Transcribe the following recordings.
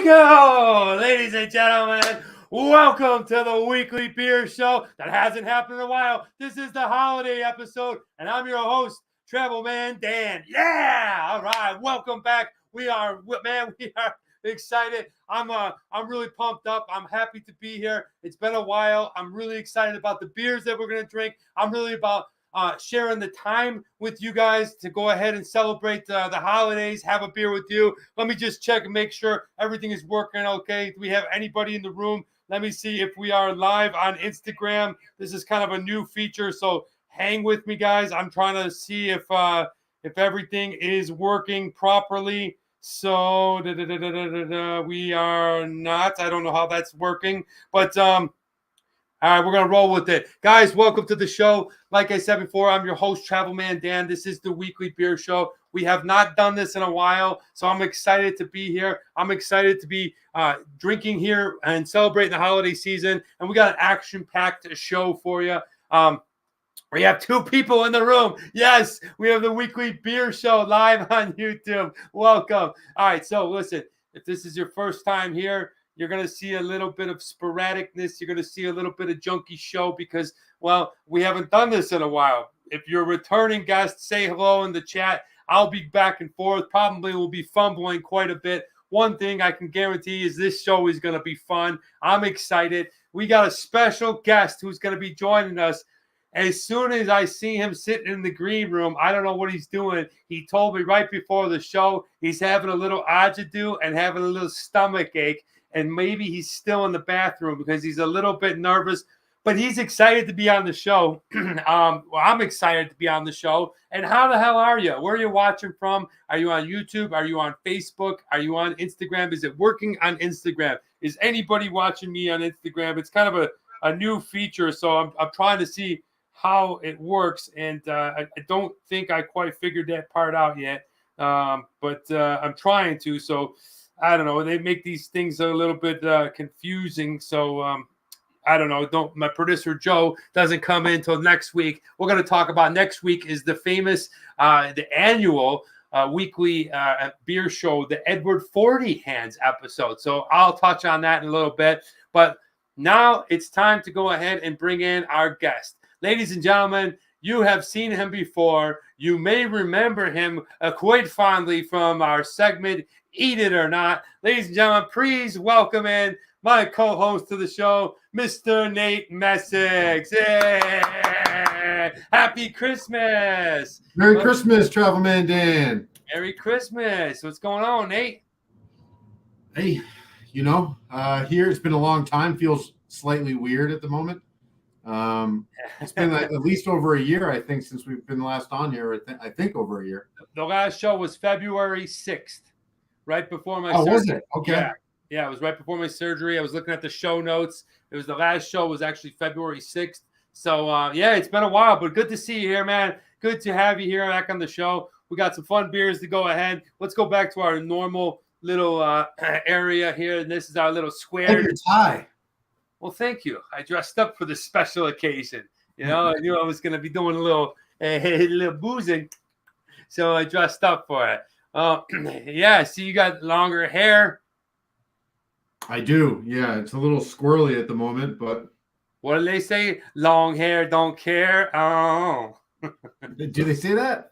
we go, ladies and gentlemen. Welcome to the weekly beer show that hasn't happened in a while. This is the holiday episode, and I'm your host, Travel Man Dan. Yeah, all right. Welcome back. We are excited. I'm really pumped up. I'm happy to be here. It's been a while. I'm really excited about the beers that we're gonna drink. I'm really about sharing the time with you guys to go ahead and celebrate the holidays, have a beer with you. Let me just check and make sure everything is working okay. Do we have anybody in the room? Let me see if we are live on Instagram. This is kind of a new feature, so hang with me, guys. I'm trying to see if everything is working properly. So we are not. I don't know how that's working, but all right, we're going to roll with it. Guys, welcome to the show. Like I said before, I'm your host, Travel Man Dan. This is the weekly beer show. We have not done this in a while, so I'm excited to be here. I'm excited to be drinking here and celebrating the holiday season. And we got an action-packed show for you. We have two people in the room. Yes, we have the weekly beer show live on YouTube. Welcome. All right, so listen, if this is your first time here, you're going to see a little bit of sporadicness. You're going to see a little bit of junky show because, well, we haven't done this in a while. If you're a returning guest, say hello in the chat. I'll be back and forth. Probably will be fumbling quite a bit. One thing I can guarantee is this show is going to be fun. I'm excited. We got a special guest who's going to be joining us. As soon as I see him sitting in the green room, I don't know what he's doing. He told me right before the show he's having a little agita and having a little stomach ache. And maybe he's still in the bathroom because he's a little bit nervous, but he's excited to be on the show. Well, I'm excited to be on the show. And how the hell are you? Where are you watching from? Are you on YouTube? Are you on Facebook? Are you on Instagram? Is it working on Instagram? Is anybody watching me on Instagram? It's kind of a new feature, so I'm trying to see how it works, and I don't think I quite figured that part out yet, but I'm trying to, so I don't know. They make these things a little bit confusing. So I don't know. My producer Joe doesn't come in until next week. We're going to talk about next week is the famous, the annual weekly beer show, the Edward 40 Hands episode. So I'll touch on that in a little bit. But now it's time to go ahead and bring in our guest. Ladies and gentlemen, you have seen him before. You may remember him quite fondly from our segment, Eat It or Not. Ladies and gentlemen, please welcome in my co-host to the show, Mr. Nate Messick. Hey! Happy Christmas. Merry Christmas, Travel Man Dan. Merry Christmas. What's going on, Nate? Hey, here it's been a long time. Feels slightly weird at the moment. It's been at least over a year, I think, since we've been last on here. I think over a year. The last show was February 6th. Right before my surgery. Was it? Okay. Yeah, it was right before my surgery. I was looking at the show notes. It was the last show was actually February 6th. So, yeah, it's been a while, but good to see you here, man. Good to have you here back on the show. We got some fun beers to go ahead. Let's go back to our normal little area here. And this is our little square. Your tie. Well, thank you. I dressed up for this special occasion. I knew I was going to be doing a little boozing. So I dressed up for it. Yeah, see, you got longer hair. I do. Yeah, it's a little squirrely at the moment, but what do they say? Long hair don't care. Oh, do they say that?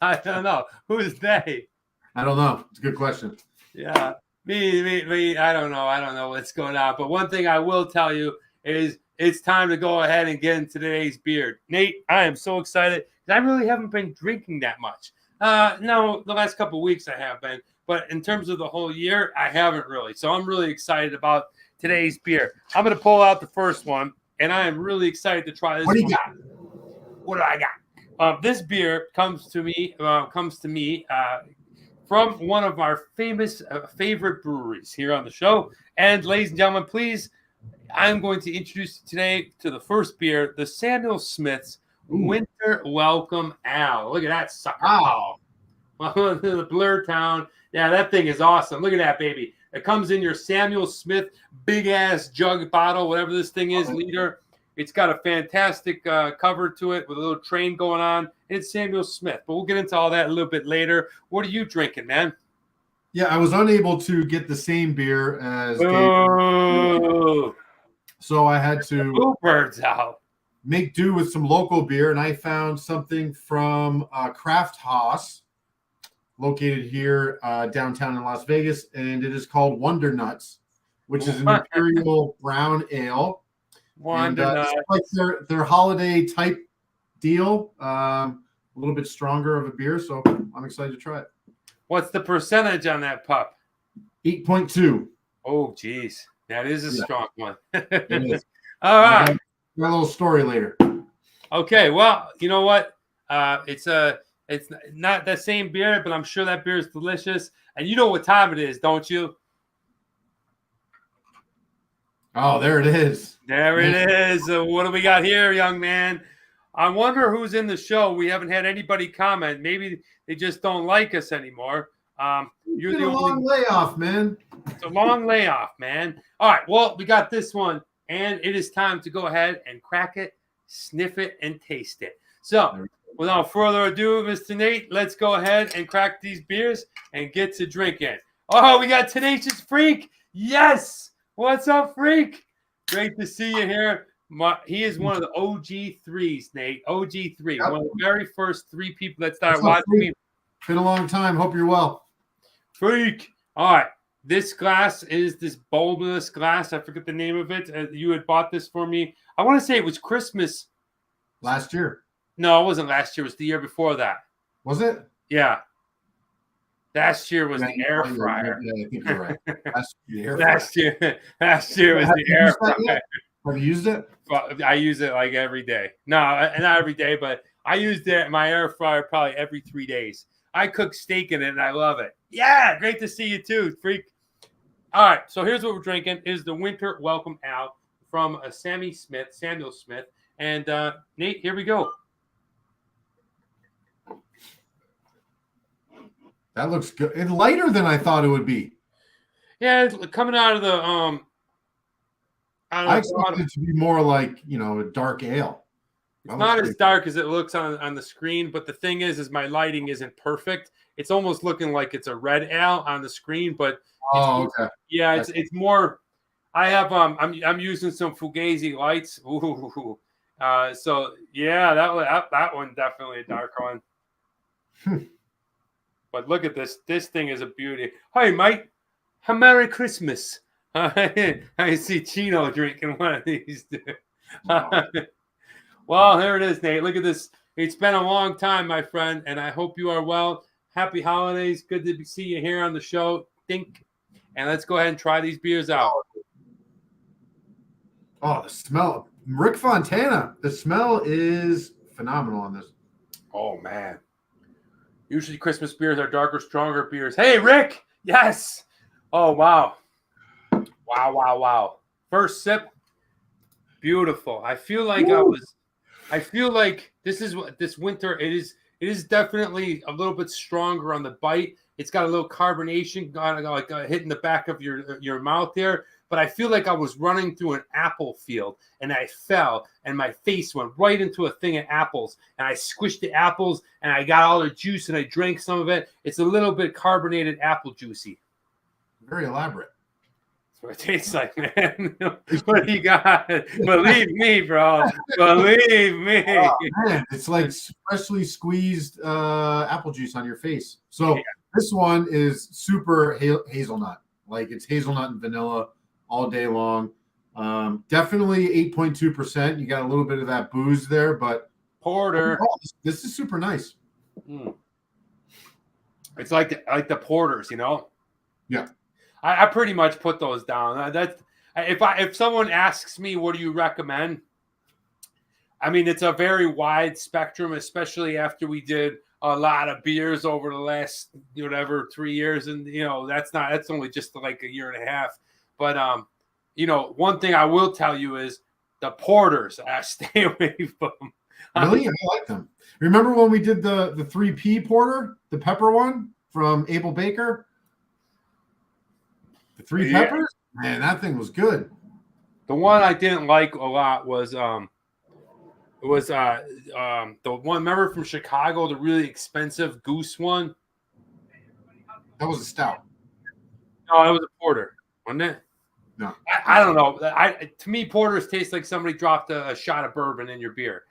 I don't know. Who's they? I don't know. It's a good question. Yeah, me. I don't know. I don't know what's going on. But one thing I will tell you is it's time to go ahead and get into today's beer. Nate, I am so excited because I really haven't been drinking that much. No, the last couple of weeks I have been, but in terms of the whole year, I haven't really. So I'm really excited about today's beer. I'm going to pull out the first one, and I am really excited to try this. What do you got? What do I got? This beer comes to me from one of our famous favorite breweries here on the show. And ladies and gentlemen, please, I'm going to introduce you today to the first beer, the Samuel Smith's Winter Welcome Ale. Look at that sucker. Wow. Welcome to the Blur Town. Yeah, that thing is awesome. Look at that, baby. It comes in your Samuel Smith big-ass jug bottle, whatever this thing is, liter. It's got a fantastic cover to it with a little train going on. It's Samuel Smith, but we'll get into all that a little bit later. What are you drinking, man? Yeah, I was unable to get the same beer as Gabe, Ooh, so I had to Blue Birds out. make do with some local beer, and I found something from Craft Haas, located here downtown in Las Vegas, and it is called Wonder Nuts, which is an imperial brown ale. And Wonder it's Nuts. like their holiday type deal, a little bit stronger of a beer, so I'm excited to try it. What's the percentage on that pup? 8.2. Oh, geez. That is a strong one. It is. All right. Got a little story later. Okay. Well, you know what? It's not the same beer, but I'm sure that beer is delicious. And you know what time it is, don't you? Oh, there it is. There it is. What do we got here, young man? I wonder who's in the show. We haven't had anybody comment. Maybe they just don't like us anymore. You're the long layoff, man. It's a long layoff, man. All right. Well, we got this one, and it is time to go ahead and crack it, sniff it, and taste it. So, without further ado, Mr. Nate, let's go ahead and crack these beers and get to drinking. Oh, we got Tenacious Freak. Yes. What's up, Freak? Great to see you here. He is one of the OG3s, Nate. OG3. Yep. One of the very first 3 people that started watching me. Been a long time. Hope you're well. Freak. All right. This glass is this bulbous glass. I forget the name of it. You had bought this for me. I want to say it was Christmas. Last year. No, it wasn't last year. It was the year before that. Was it? Yeah. Last year was the air fryer. Yeah, I think you're right. Last year was the air fryer. Have you used it? I use it like every day. No, not every day, but I used it my air fryer probably every 3 days. I cook steak in it, and I love it. Yeah, great to see you too, Freak. All right, so here's what we're drinking. Is the Winter Welcome Ale from Samuel Smith. And Nate, here we go. That looks good. It's lighter than I thought it would be. Yeah, it's coming out of the I expected it to be more like, a dark ale. It's not as dark as it looks on the screen, but the thing is my lighting isn't perfect. It's almost looking like it's a red ale on the screen, but okay. Yeah, it's more. I have I'm using some Fugazi lights. Ooh, so yeah, that one definitely a dark one. But look at this. This thing is a beauty. Hey, mate. Merry Christmas. I see Chino drinking one of these. Well, here it is, Nate. Look at this. It's been a long time, my friend, and I hope you are well. Happy holidays. Good to see you here on the show. And let's go ahead and try these beers out. Oh, the smell. Rick Fontana. The smell is phenomenal on this. Oh, man. Usually Christmas beers are darker, stronger beers. Hey, Rick. Yes. Oh, wow. Wow. First sip. Beautiful. I feel like this winter, it is definitely a little bit stronger on the bite. It's got a little carbonation hitting the back of your mouth there. But I feel like I was running through an apple field and I fell and my face went right into a thing of apples and I squished the apples and I got all the juice and I drank some of it. It's a little bit carbonated apple juicy. Very elaborate. That's what it tastes like, man. What do you got? Believe me, bro. Believe me. Oh, man. It's like freshly squeezed apple juice on your face. So yeah. This one is super hazelnut. Like it's hazelnut and vanilla all day long. Definitely 8.2%. You got a little bit of that booze there, but porter. This is super nice. It's like the porters, Yeah. I pretty much put those down. That's if someone asks me what do you recommend, I mean it's a very wide spectrum, especially after we did a lot of beers over the last 3 years, and that's only just like a year and a half. But one thing I will tell you is the porters. Stay away from them. Really, I like them. Remember when we did the 3P porter, the pepper one from Abel Baker? The 3 peppers? Man, that thing was good. The one I didn't like a lot was the one, remember from Chicago, the really expensive Goose one? That was a stout. No, it was a porter, wasn't it? No. I don't know. To me, porters taste like somebody dropped a shot of bourbon in your beer.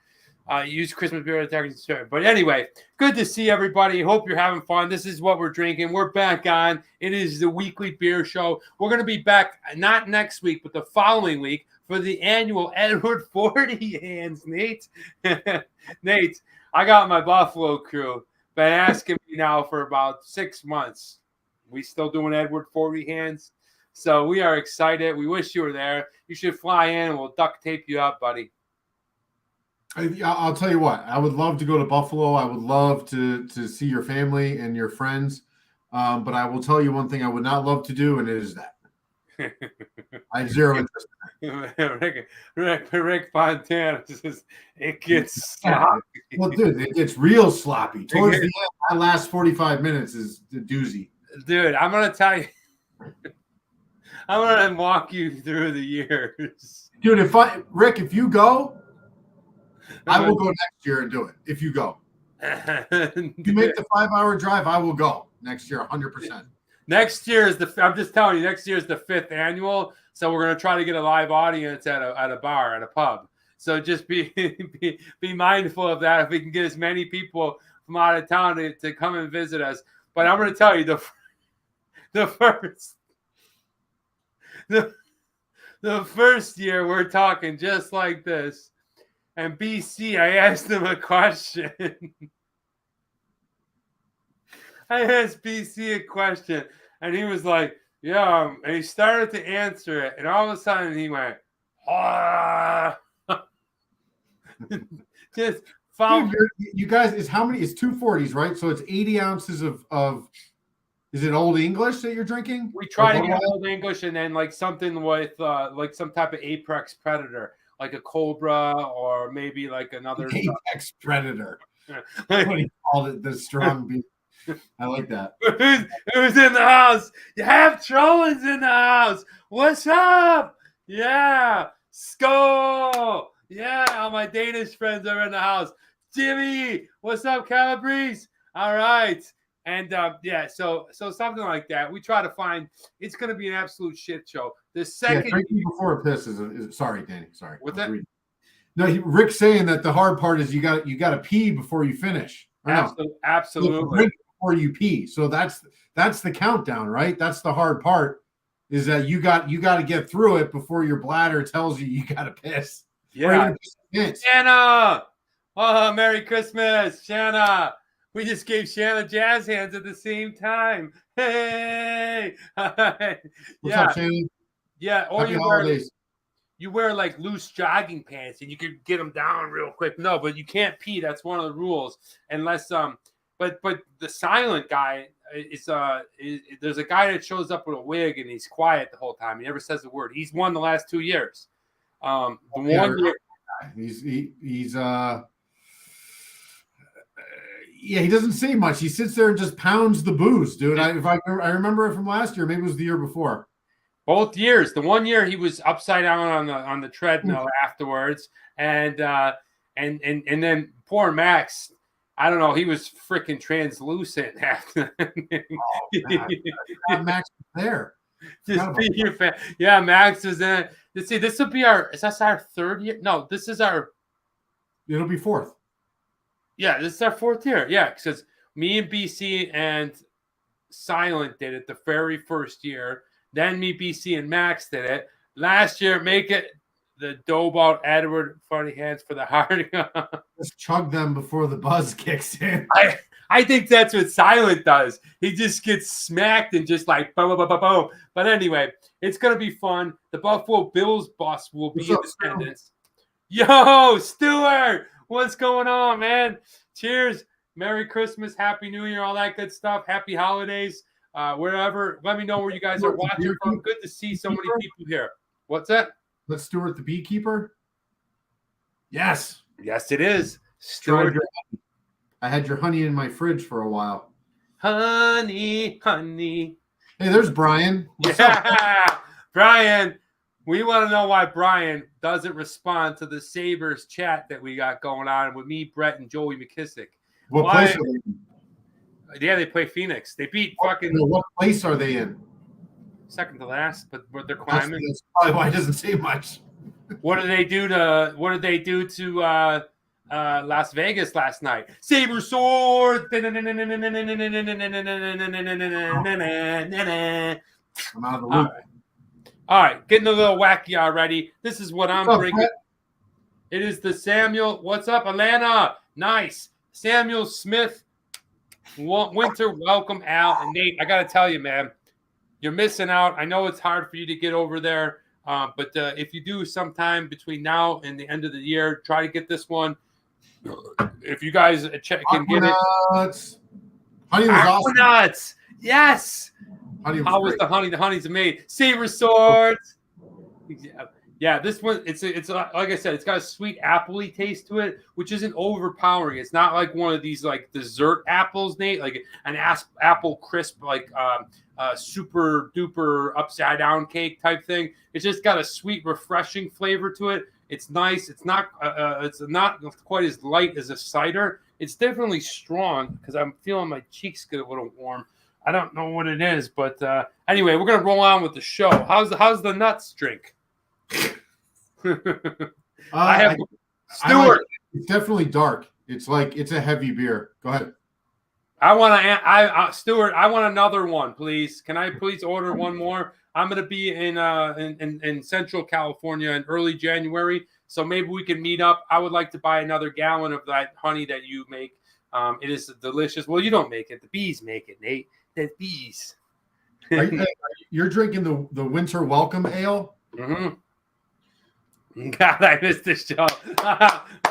Use Christmas beer at but anyway, good to see everybody. Hope you're having fun. This is what we're drinking. We're back on. It is the weekly beer show. We're going to be back not next week, but the following week for the annual Edward 40 Hands. Nate, Nate, I got my Buffalo crew been asking me now for about 6 months. We still doing Edward 40 Hands? So we are excited. We wish you were there. You should fly in and we'll duct tape you up, buddy. I'll tell you what. I would love to go to Buffalo. I would love to see your family and your friends. But I will tell you one thing I would not love to do, and it is that. I have zero interest in that. Rick Fontana says it gets sloppy. Well, dude, it gets real sloppy. Towards the end, that last 45 minutes is the doozy. Dude, I'm going to tell you. I'm going to walk you through the years. Dude, Rick, if you go, I will go next year and do it. If you go. If you make the 5-hour drive, I will go next year 100%. Next year is I'm just telling you, next year is the 5th annual. So we're going to try to get a live audience at a bar, at a pub. So just be mindful of that. If we can get as many people from out of town to come and visit us. But I'm going to tell you the first year we're talking just like this. And BC, I asked him a question. I asked BC a question, and he was like, yeah, and he started to answer it, and all of a sudden he went, ah. Just Dude, you guys, it's 240s, right? So it's 80 ounces of is it Old English that you're drinking? We try to get Old English and then like something with like some type of apex predator, like a Cobra or maybe like another apex predator. What he called it, the strong beef. I like that. Who's in the house? You have Trollins in the house. What's up? Yeah. Skull. Yeah. All my Danish friends are in the house. Jimmy. What's up, Calabrese? All right. And yeah, so something like that. We try to find. It's going to be an absolute shit show. The second drinking before a piss is sorry, Danny. Sorry. What's that? No, Rick's saying that the hard part is you got to pee before you finish. Absolutely. Drink before you pee. So that's the countdown, right? That's the hard part. Is that you got to get through it before your bladder tells you got to piss. Yeah. Shanna. Oh, Merry Christmas, Shanna. We just gave Shanna jazz hands at the same time. Hey! What's up, Shanna? Yeah, or Happy you wear like loose jogging pants and you could get them down real quick. No, but you can't pee. That's one of the rules. Unless but the silent guy is there's a guy that shows up with a wig and he's quiet the whole time. He never says a word. He's won the last 2 years. One year he doesn't say much. He sits there and just pounds the booze, dude. I remember it from last year. Maybe it was the year before. Both years. The 1 year he was upside down on the treadmill afterwards, and then poor Max. I don't know. He was freaking translucent after. Max was there. Just be your fan. Yeah, Max was in it. Let's see. This will be is this our 3rd year? No, this is our. It'll be 4th. Yeah, this is our 4th year. Yeah, because me and BC and Silent did it the very first year. Then me, BC, and Max did it. Last year, make it the Dobalt Edward 40 Hands for the heart. Just chug them before the buzz kicks in. I think that's what Silent does. He just gets smacked and just like boom, boom, boom, boom. But anyway, it's going to be fun. The Buffalo Bills bus will be in attendance. Yo, Stewart, what's going on, man? Cheers. Merry Christmas, Happy New Year, all that good stuff. Happy holidays. Wherever. Let me know where you guys are watching from. Good to see so many people here. What's that? Let's Stewart the beekeeper. Yes. Yes, it is. Stewart. I had your honey in my fridge for a while. Honey. Hey, there's Brian. What's up? Brian. We want to know why Brian doesn't respond to the Sabres chat that we got going on with me, Brett, and Joey McKissick. What place are they in? Yeah, they play Phoenix. They beat fucking. What place are they in? Second to last, but they're That's, climbing. that's probably why it doesn't say much. What did they do to Las Vegas last night? Saber sword. I'm out of the loop. All right, getting a little wacky already. This is what I'm What's up, drinking. Brett? It is the Samuel. What's up, Atlanta? Nice. Samuel Smith Winter Welcome Al and Nate. I got to tell you, man, you're missing out. I know it's hard for you to get over there, but if you do sometime between now and the end of the year, try to get this one. If you guys can get it. Honey was awesome. Nuts. Yes. Honey was How was great. the honey? The honey's made. Saber swords. Yeah, this one, it's like I said, it's got a sweet appley taste to it, which isn't overpowering. It's not like one of these like dessert apples, Nate, like an apple crisp, like super duper upside down cake type thing. It's just got a sweet, refreshing flavor to it. It's nice. It's not quite as light as a cider. It's definitely strong because I'm feeling my cheeks get a little warm. I don't know what it is, but anyway, we're gonna roll on with the show. How's the nuts drink? I have Stuart. It's definitely dark. It's a heavy beer. Go ahead. Stuart, I want another one, please. Can I please order one more? I'm gonna be in Central California in early January, so maybe we can meet up. I would like to buy another gallon of that honey that you make. It is delicious. Well, you don't make it; the bees make it, Nate. The bees. You're drinking the Winter Welcome Ale. Mm-hmm. God, I missed this show.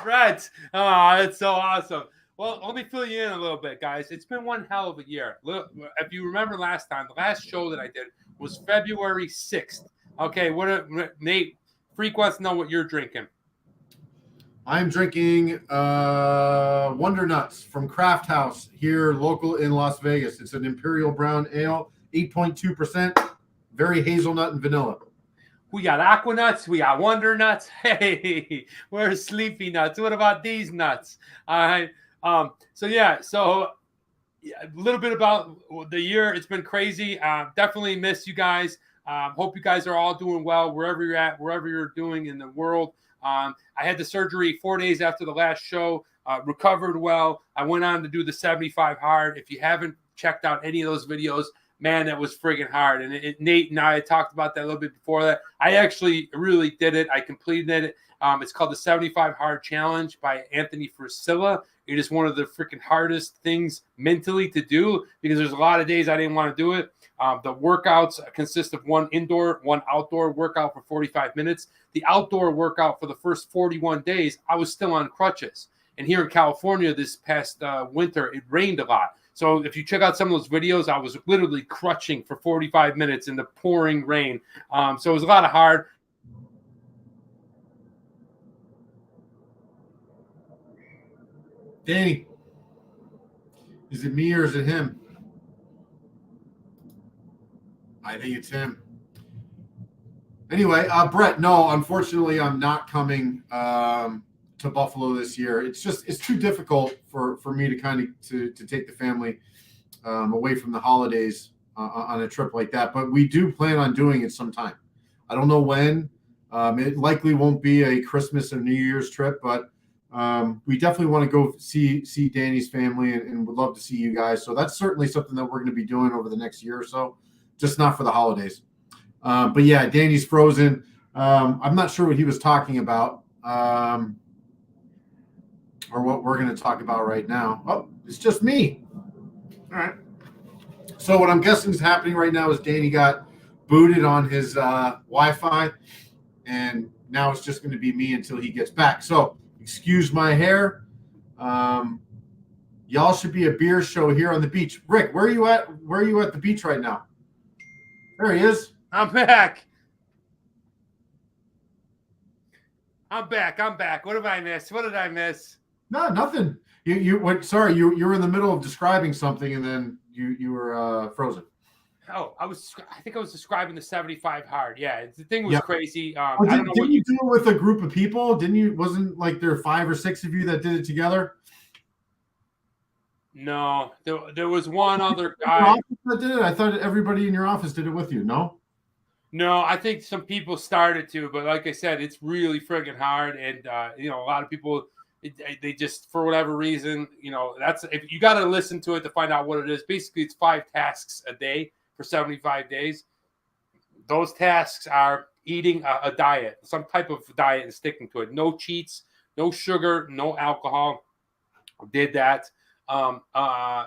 Brett, that's so awesome. Well, let me fill you in a little bit, guys. It's been one hell of a year. Look, if you remember last time, the last show that I did was February 6th. Okay, Nate, Freak wants to know what you're drinking. I'm drinking Wonder Nuts from Craft House here, local in Las Vegas. It's an Imperial Brown Ale, 8.2%, very hazelnut and vanilla. We got Aqua Nuts. We got Wonder Nuts. Hey, where's Sleepy Nuts? What about these nuts? All right. So a little bit about the year. It's been crazy. Definitely miss you guys. Hope you guys are all doing well wherever you're at, wherever you're doing in the world. I had the surgery 4 days after the last show. Recovered well. I went on to do the 75 hard. If you haven't checked out any of those videos, man, that was friggin' hard. And Nate and I talked about that a little bit before that. I actually really did it. I completed it. It's called the 75 Hard Challenge by Anthony Frisilla. It is one of the freaking hardest things mentally to do because there's a lot of days I didn't want to do it. The workouts consist of one indoor, one outdoor workout for 45 minutes. The outdoor workout for the first 41 days, I was still on crutches. And here in California this past winter, it rained a lot. So if you check out some of those videos, I was literally crutching for 45 minutes in the pouring rain. So it was a lot of hard. Danny, is it me or is it him? I think it's him. Anyway, Brett, no, unfortunately, I'm not coming to Buffalo this year. It's too difficult for me to to take the family away from the holidays on a trip like that. But we do plan on doing it sometime. I don't know when. It likely won't be a Christmas or New Year's trip, but we definitely want to go see Danny's family and would love to see you guys. So that's certainly something that we're going to be doing over the next year or so, just not for the holidays. But yeah, Danny's frozen. I'm not sure what he was talking about or what we're going to talk about right now. Oh, it's just me. All right. So what I'm guessing is happening right now is Danny got booted on his Wi-Fi, and now it's just going to be me until he gets back. So excuse my hair. Y'all should be a beer show here on the beach. Rick, where are you at? Where are you at the beach right now? There he is. I'm back. I'm back. What did I miss? No, nothing. You went. Sorry, you were in the middle of describing something, and then you were frozen. Oh, I think I was describing the 75 hard. Yeah, the thing was crazy. I don't know didn't you do it with a group of people? Didn't you? Wasn't like there 5 or 6 of you that did it together? No, there was one other guy that did it. I thought everybody in your office did it with you. No. No, I think some people started to, but like I said, it's really friggin' hard. And, a lot of people, they just, for whatever reason, that's if you got to listen to it to find out what it is. Basically, it's 5 tasks a day for 75 days. Those tasks are eating a diet, some type of diet, and sticking to it. No cheats, no sugar, no alcohol. Did that. I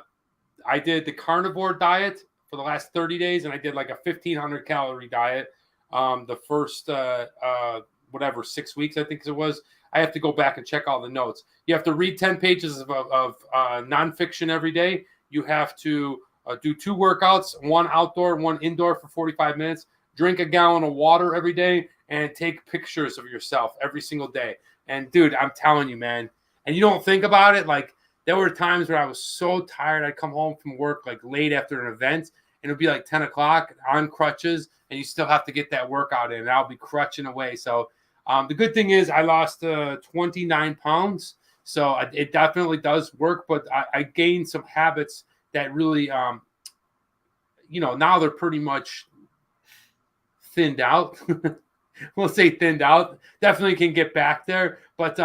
did the carnivore diet for the last 30 days, and I did like a 1,500 calorie diet. The first, 6 weeks, I think it was. I have to go back and check all the notes. You have to read 10 pages of nonfiction every day. You have to do 2 workouts, one outdoor, one indoor for 45 minutes. Drink a gallon of water every day, and take pictures of yourself every single day. And dude, I'm telling you, man. And you don't think about it, like there were times where I was so tired. I'd come home from work like late after an event, and it'd be like 10 o'clock on crutches, and you still have to get that workout in. And I'll be crutching away. So the good thing is I lost 29 pounds. So it definitely does work, but I gained some habits that really, now they're pretty much thinned out. We'll say thinned out. Definitely can get back there, but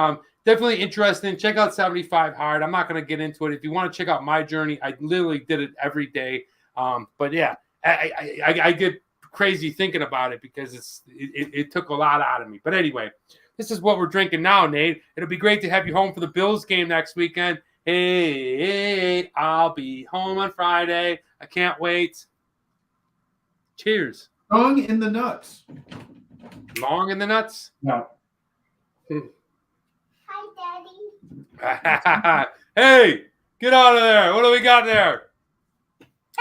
definitely interesting. Check out 75 Hard. I'm not going to get into it. If you want to check out my journey, I literally did it every day. But yeah, I get crazy thinking about it because it took a lot out of me. But anyway, this is what we're drinking now, Nate. It'll be great to have you home for the Bills game next weekend. Hey, I'll be home on Friday. I can't wait. Cheers. Long in the nuts. Long in the nuts? No. Hi, Daddy. Hey, get out of there. What do we got there?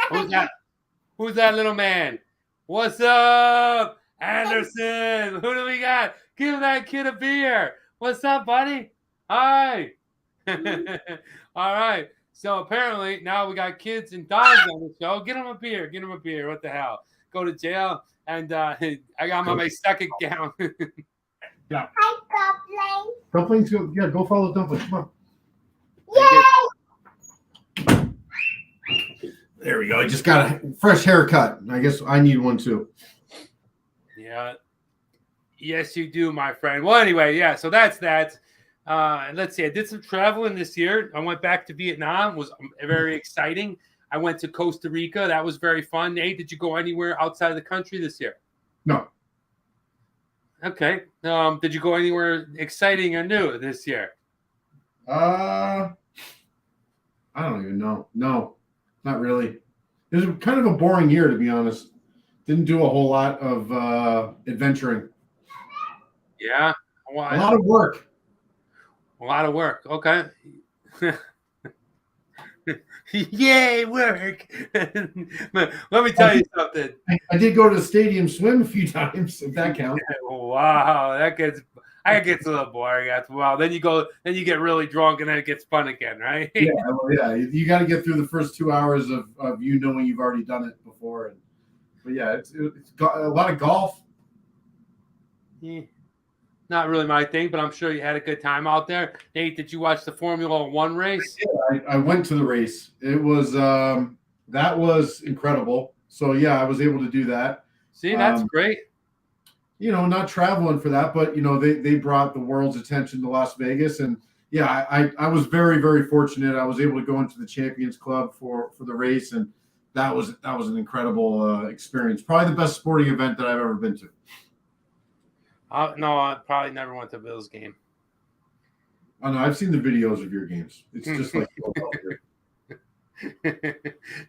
Who's that? Who's that little man? What's up, Anderson? Who do we got? Give that kid a beer. What's up, buddy? Hi. All right. So apparently now we got kids and dogs on the show. Get them a beer. Get them a beer. What the hell? Go to jail. And I got my second gown. Yeah. Hi, Goblin. Dumplings, go follow Dumplings. Come on. Yay! There we go. I just got a fresh haircut. I guess I need one too. Yeah. Yes, you do, my friend. Well, anyway, yeah, so that's that. Let's see. I did some traveling this year. I went back to Vietnam. It was very exciting. I went to Costa Rica. That was very fun. Nate, did you go anywhere outside of the country this year? No. Okay. Did you go anywhere exciting or new this year? I don't even know. No, not really. It was kind of a boring year, to be honest. Didn't do a whole lot of adventuring. Yeah. Well, a lot of work. A lot of work. Okay. Yay, work. Let me tell you something. I did go to the stadium swim a few times, if that counts. Wow, that gets a little boring after a while. Then you get really drunk, and then it gets fun again, right? Yeah. You got to get through the first 2 hours of you knowing you've already done it before. But yeah, it's got a lot of golf. Yeah. Not really my thing, but I'm sure you had a good time out there. Nate, did you watch the Formula One race? Yeah, I went to the race. It was that was incredible. So yeah, I was able to do that. See, that's great. Not traveling for that, but they brought the world's attention to Las Vegas, and yeah, I was very, very fortunate. I was able to go into the Champions Club for the race, and that was an incredible experience. Probably the best sporting event that I've ever been to. No, I probably never went to Bills game. Oh no, I've seen the videos of your games. It's just like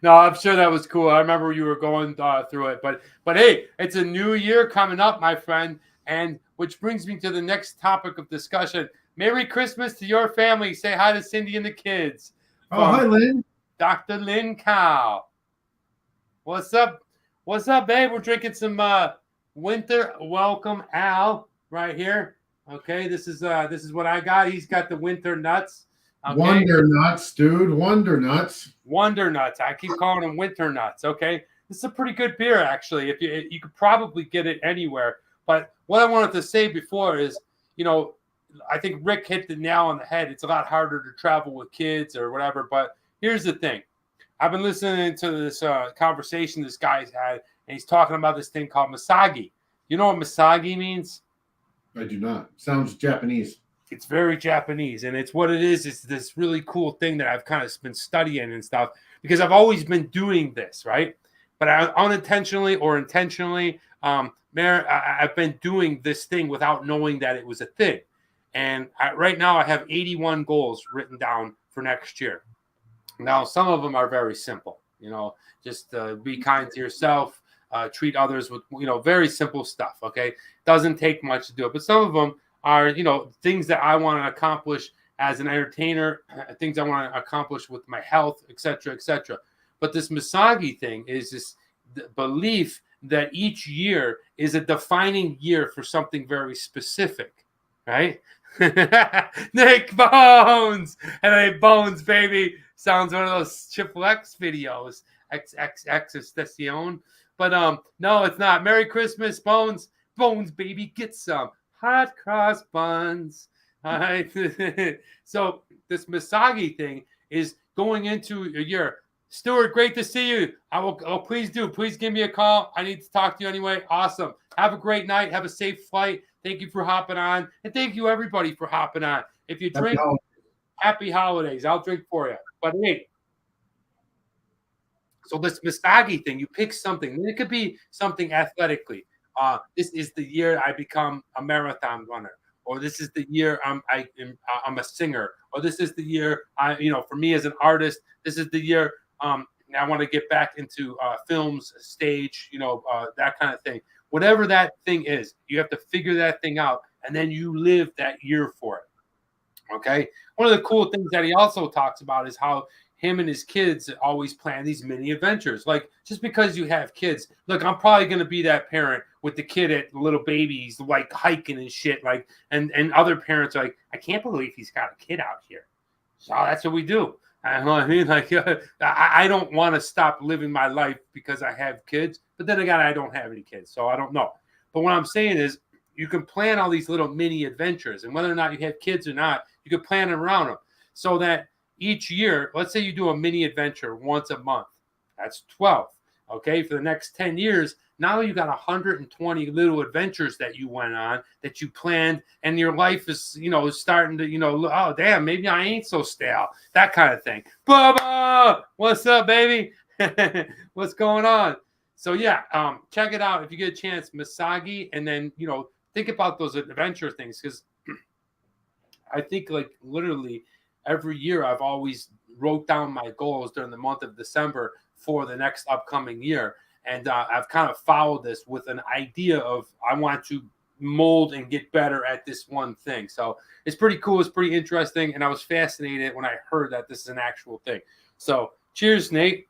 No, I'm sure that was cool. I remember you were going through it, but hey, it's a new year coming up, my friend, and which brings me to the next topic of discussion. Merry Christmas to your family. Say hi to Cindy and the kids. Oh, hi, Lynn. Dr. Lynn Cow. What's up? What's up, babe? We're drinking some Winter Welcome Al right here. Okay, this is what I got. He's got the winter nuts. Okay? Wonder nuts, dude. Wonder nuts. Wonder nuts. I keep calling them winter nuts. Okay, this is a pretty good beer, actually. If you could probably get it anywhere. But what I wanted to say before is, I think Rick hit the nail on the head. It's a lot harder to travel with kids or whatever. But here's the thing. I've been listening to this conversation this guy's had, and he's talking about this thing called Misagi. You know what Misagi means? I do not. Sounds Japanese. It's very Japanese, and it's what it is. It's this really cool thing that I've kind of been studying and stuff because I've always been doing this, right? But I unintentionally or intentionally, I've been doing this thing without knowing that it was a thing. And right now I have 81 goals written down for next year. Now, some of them are very simple, just be kind to yourself, treat others with, very simple stuff. Okay. Doesn't take much to do it, but some of them are, things that I want to accomplish as an entertainer, things I want to accomplish with my health, et cetera, et cetera. But this Misagi thing is this belief that each year is a defining year for something very specific, right? Nick Bones! And then Bones, baby, sounds one of those Triple X videos. Extension. But no, it's not. Merry Christmas, Bones. Bones, baby, get some hot cross buns. All right. So this Misagi thing is going into a year. Stuart, great to see you. I will. Oh, please do. Please give me a call. I need to talk to you anyway. Awesome. Have a great night. Have a safe flight. Thank you for hopping on. And thank you, everybody, for hopping on. If you drink, happy holidays. I'll drink for you. But hey, so this Misagi thing, you pick something. It could be something athletically. This is the year I become a marathon runner. Or this is the year I'm a singer. Or this is the year, for me as an artist, this is the year I want to get back into films, stage, that kind of thing. Whatever that thing is, you have to figure that thing out, and then you live that year for it. Okay? One of the cool things that he also talks about is how him and his kids always plan these mini adventures. Like, just because you have kids, look, I'm probably going to be that parent with the kid at little babies, like hiking and shit. Like, and other parents are like, I can't believe he's got a kid out here. So that's what we do. I know what I mean? Like, I don't want to stop living my life because I have kids, but then again, I don't have any kids, so I don't know. But what I'm saying is, you can plan all these little mini adventures, and whether or not you have kids or not, you can plan around them so that each year, let's say you do a mini adventure once a month. That's 12. Okay, for the next 10 years, now you got 120 little adventures that you went on, that you planned, and your life is, starting to, oh, damn, maybe I ain't so stale. That kind of thing. Bubba, what's up, baby? What's going on? So, yeah, check it out if you get a chance, Misagi, and then, think about those adventure things, because I think, like, literally every year I've always wrote down my goals during the month of December for the next upcoming year. And I've kind of followed this with an idea of I want to mold and get better at this one thing. So it's pretty cool. It's pretty interesting. And I was fascinated when I heard that this is an actual thing. So cheers, Nate.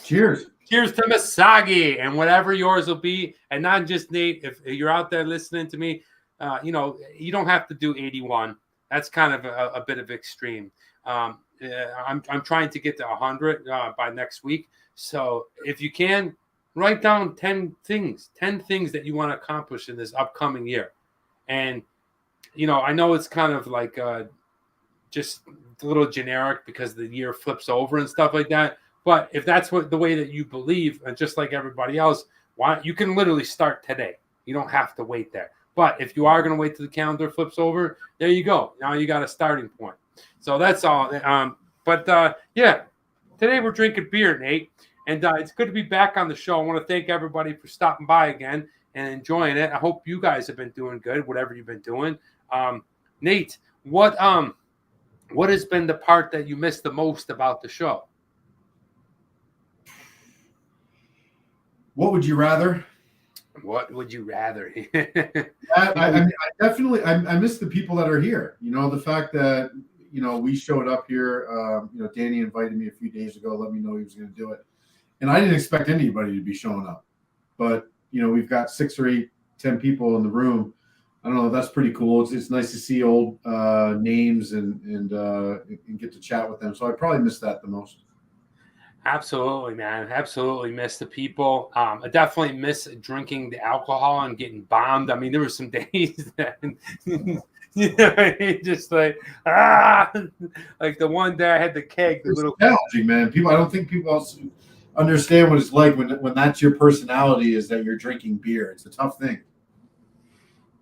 Cheers. Cheers to Misagi and whatever yours will be. And not just Nate, if you're out there listening to me, you don't have to do 81. That's kind of a bit of extreme. I'm trying to get to 100 by next week. So if you can, write down 10 things that you want to accomplish in this upcoming year. And, I know it's kind of like just a little generic because the year flips over and stuff like that. But if that's the way that you believe, and just like everybody else, you can literally start today. You don't have to wait there. But if you are going to wait till the calendar flips over, there you go. Now you got a starting point. So that's all. Yeah, today we're drinking beer, Nate. And it's good to be back on the show. I want to thank everybody for stopping by again and enjoying it. I hope you guys have been doing good, whatever you've been doing. Nate, what has been the part that you missed the most about the show? What would you rather? What would you rather? I definitely miss the people that are here. The fact that we showed up here. Danny invited me a few days ago, let me know he was going to do it, and I didn't expect anybody to be showing up. But we've got 6 or 8, 10 people in the room. I don't know. That's pretty cool. It's nice to see old names and get to chat with them. So I probably miss that the most. Absolutely, man. Absolutely miss the people. I definitely miss drinking the alcohol and getting bombed. I mean, there were some days that, just like, like the one day I had the keg. The little challenging, man. I don't think people else. understand what it's like when that's your personality, is that you're drinking beer. It's a tough thing.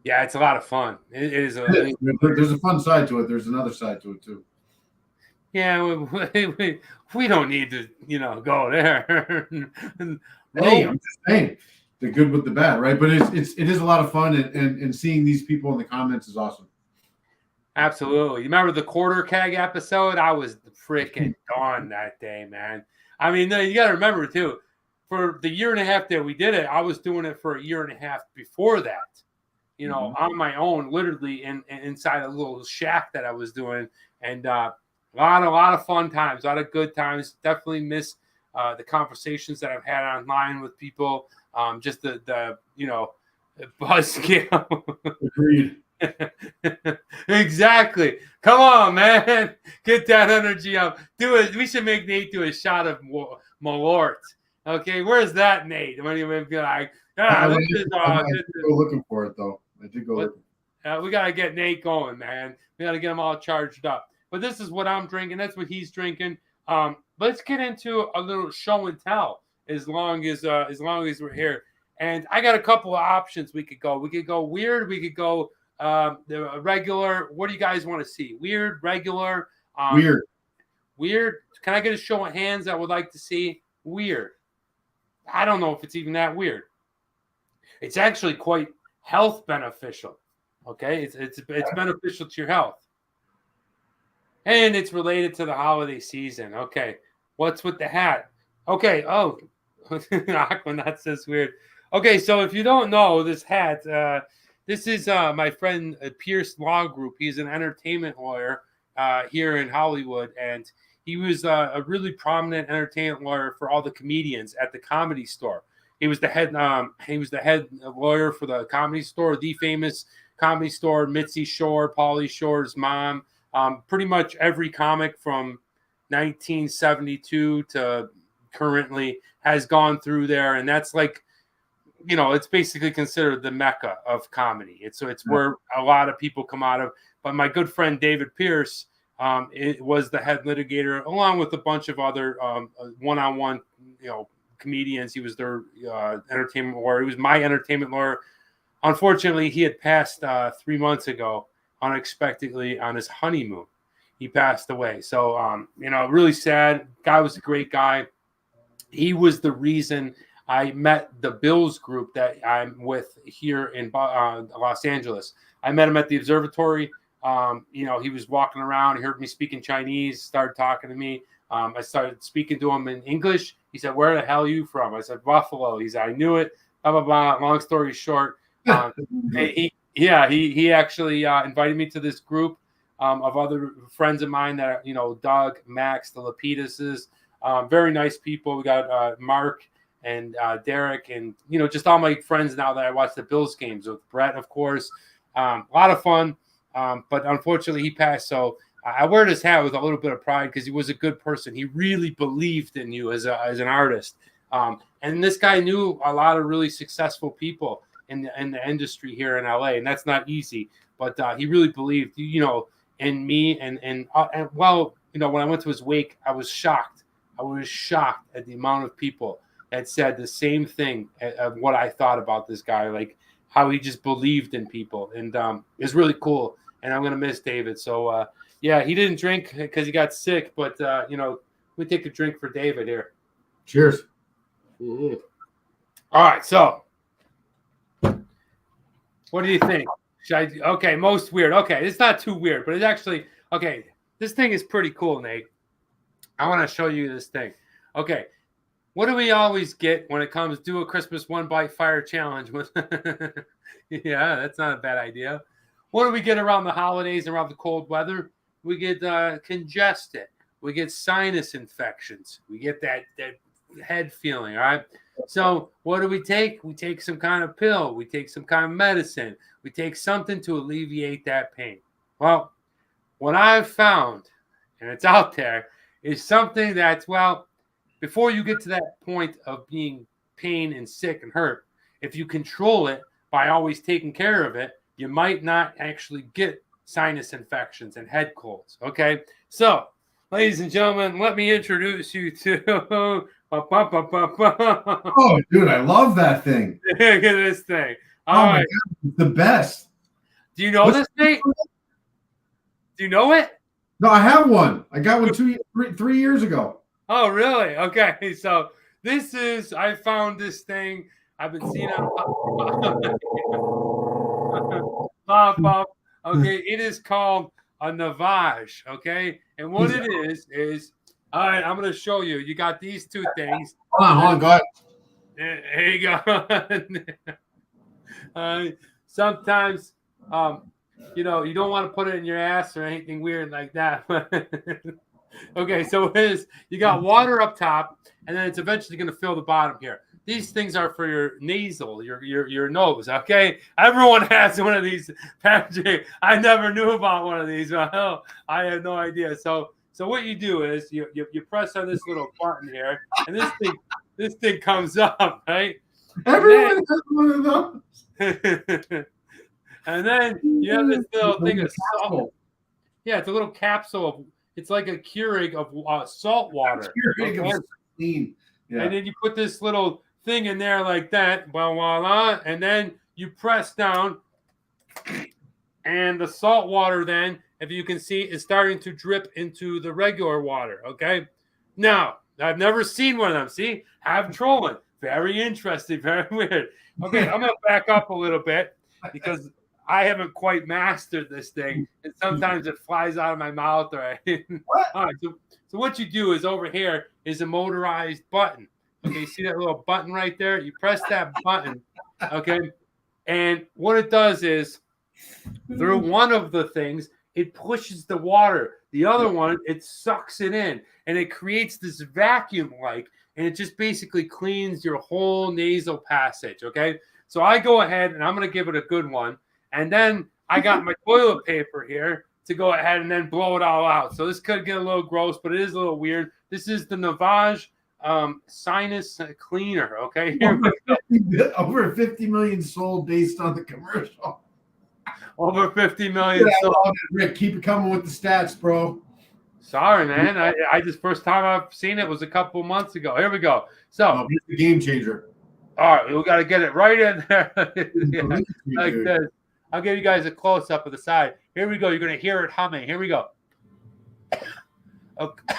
Yeah, it's a lot of fun. It is. There's a fun side to it. There's another side to it too. Yeah, we don't need to, go there. Hey, I'm just saying, the good with the bad, right? But it is a lot of fun, and seeing these people in the comments is awesome. Absolutely. You remember the quarter keg episode? I was freaking gone that day, man. I mean, you got to remember too, for the year and a half that we did it, I was doing it for a year and a half before that. On my own, literally inside a little shack that I was doing, and a lot of fun times, a lot of good times. Definitely miss the conversations that I've had online with people. Just the buzzkill. Agreed. Exactly. Come on, man. Get that energy up. Do it. We should make Nate do a shot of Malort. Okay, where's that, Nate? When you be like, I did go looking for it though. I did go looking. We gotta get Nate going, man. We gotta get him all charged up. But this is what I'm drinking. That's what he's drinking. Let's get into a little show and tell. As long as we're here, and I got a couple of options. We could go weird. We could go the regular. What do you guys want to see? Weird, regular, weird. Can I get a show of hands that would like to see weird? I don't know if it's even that weird. It's actually quite health beneficial. Okay, it's beneficial to your health, and it's related to the holiday season. Okay, what's with the hat? Okay, oh, Aquanaut says weird. Okay, so if you don't know this hat, this is my friend Pierce Law Group. He's an entertainment lawyer here in Hollywood, and he was a really prominent entertainment lawyer for all the comedians at the Comedy Store. He was the head lawyer for the Comedy Store, the famous Comedy Store. Mitzi Shore, Pauly Shore's mom, pretty much every comic from 1972 to currently has gone through there, and that's like, it's basically considered the mecca of comedy. It's where a lot of people come out of. But my good friend David Pierce, it was the head litigator, along with a bunch of other one-on-one, comedians. He was their entertainment lawyer. He was my entertainment lawyer. Unfortunately, he had passed 3 months ago, unexpectedly, on his honeymoon. He passed away. So, really sad. Guy was a great guy. He was the reason I met the Bills group that I'm with here in Los Angeles. I met him at the observatory. He was walking around. He heard me speaking Chinese, started talking to me. I started speaking to him in English. He said, "Where the hell are you from?" I said, "Buffalo." He said, "I knew it." Blah, blah, blah. Long story short, he actually invited me to this group of other friends of mine that are, Doug, Max, the Lapiduses, very nice people. We got Mark and Derek, and just all my friends now that I watch the Bills games with. Brett, of course. A lot of fun, but unfortunately he passed. So I wear this hat with a little bit of pride because he was a good person. He really believed in you as an artist, and this guy knew a lot of really successful people in the industry here in LA, and that's not easy. But he really believed, in me, and when I went to his wake, I was shocked. I was shocked at the amount of people that said the same thing of what I thought about this guy, like how he just believed in people, and it's really cool. And I'm gonna miss David. So he didn't drink because he got sick, but we take a drink for David here. Cheers. Mm-hmm. All right, so what do you think? Okay, most weird. Okay, it's not too weird, but it's actually okay. This thing is pretty cool, Nate. I want to show you this thing. Okay, what do we always get when it comes to a Christmas one bite fire challenge? Yeah, that's not a bad idea. What do we get around the holidays, around the cold weather? We get congested. We get sinus infections. We get that head feeling, all right? So what do we take? We take some kind of pill. We take some kind of medicine. We take something to alleviate that pain. Well, what I've found, and it's out there, is something that's, before you get to that point of being pain and sick and hurt, if you control it by always taking care of it, you might not actually get sinus infections and head colds, okay? So, ladies and gentlemen, let me introduce you to Oh, dude, I love that thing. Look at this thing. All Oh my right. God, it's the best. Do you know this, Nate? Do you know it? No, I have one. I got one 3 years ago. Oh, really? Okay. So this is, I found this thing. I've been seeing it pop up. Okay. It is called a Navage. Okay. And what it is, all right, I'm going to show you. You got these two things. Hold on, go ahead. There you go. Sometimes, you don't want to put it in your ass or anything weird like that. Okay, so it is, you got water up top, and then it's eventually going to fill the bottom here. These things are for your nasal, your nose. Okay, everyone has one of these. Patrick, I never knew about one of these. I have no idea. So what you do is you press on this little button here, and this thing comes up, right? Everyone has one of those. And then you have this little thing of salt. Yeah, it's a little capsule of. It's like a Keurig of salt water. Clean. Yeah. And then you put this little thing in there like that, voila, and then you press down, and the salt water then, if you can see, is starting to drip into the regular water, okay? Now, I've never seen one of them. See? I'm trolling. Very interesting, very weird. Okay, I'm going to back up a little bit because I haven't quite mastered this thing, and sometimes it flies out of my mouth. All right, so what you do is over here is a motorized button. Okay, you see that little button right there? You press that button, okay? And what it does is, through one of the things, it pushes the water. The other one, it sucks it in, and it creates this vacuum-like, and it just basically cleans your whole nasal passage, okay? So I go ahead, and I'm going to give it a good one. And then I got my toilet paper here to go ahead and then blow it all out. So this could get a little gross, but it is a little weird. This is the Navage sinus cleaner. Okay, over 50 million sold based on the commercial. Over 50 million sold. Rick, keep it coming with the stats, bro. Sorry, man. I just first time I've seen it was a couple months ago. Here we go. So it's a game changer. All right, we got to get it right in there. Yeah, like this. I'll give you guys a close-up of the side. Here we go. You're going to hear it humming. Here we go. Okay.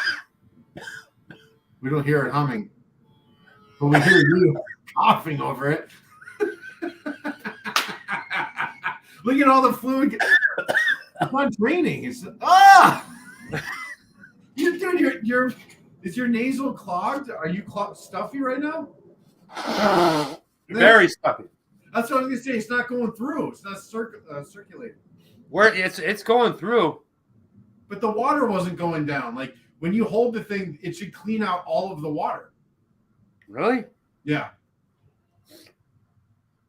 We don't hear it humming, but we hear you coughing over it. Look at all the fluid. It's not draining. It's You're doing your. Is your nasal clogged? Are you stuffy right now? Very stuffy. That's what I was gonna say. It's not going through. It's not circulating. Where it's going through, but the water wasn't going down. Like when you hold the thing, it should clean out all of the water. Really? Yeah.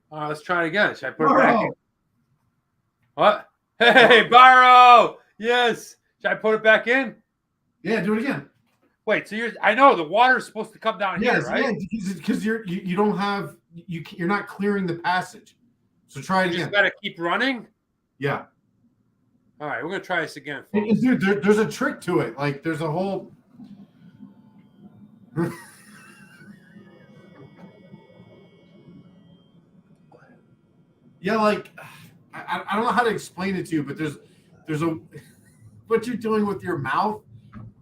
Let's try it again. Should I put it back in? What? Hey, Barrow! Yes. Should I put it back in? Yeah, do it again. Wait, so I know the water is supposed to come down here, right? Yeah, because you don't have you're not clearing the passage. So try it again. You just gotta keep running. Yeah. All right, we're gonna try this again. Dude, there's a trick to it. Like there's a whole. Yeah, like I don't know how to explain it to you, but there's a what you're doing with your mouth.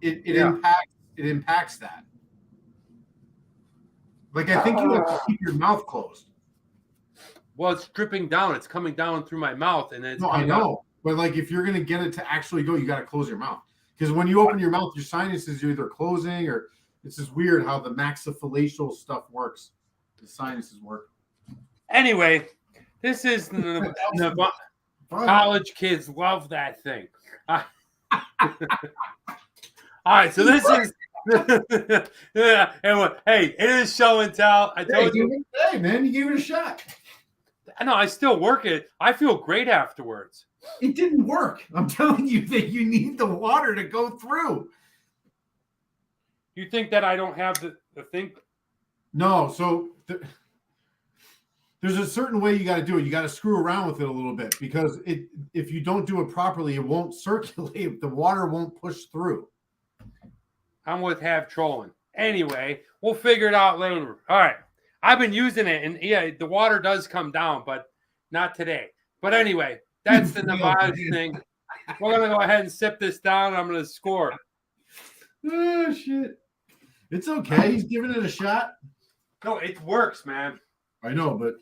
It impacts that. Like I think you have to keep your mouth closed. Well, it's dripping down. It's coming down through my mouth, and it's. No, I know, but like if you're gonna get it to actually go, you got to close your mouth because when you open your mouth, your sinuses are either closing or it's just weird how the maxillofacial stuff works. The sinuses work. Anyway, this is college kids love that thing. All right, so this is. Yeah, hey, it is show and tell. I told you. Hey, man, you gave it a shot. I know. I still work it. I feel great afterwards. It didn't work. I'm telling you that you need the water to go through. You think that I don't have the thing? No. So there's a certain way you got to do it. You got to screw around with it a little bit because if you don't do it properly, it won't circulate. The water won't push through. I'm with Have Trolling. Anyway, we'll figure it out later. All right. I've been using it, and yeah, the water does come down, but not today. But anyway, that's the Nevada thing. We're going to go ahead and sip this down, and I'm going to score. Oh, shit. It's okay. He's giving it a shot. No, it works, man. I know, but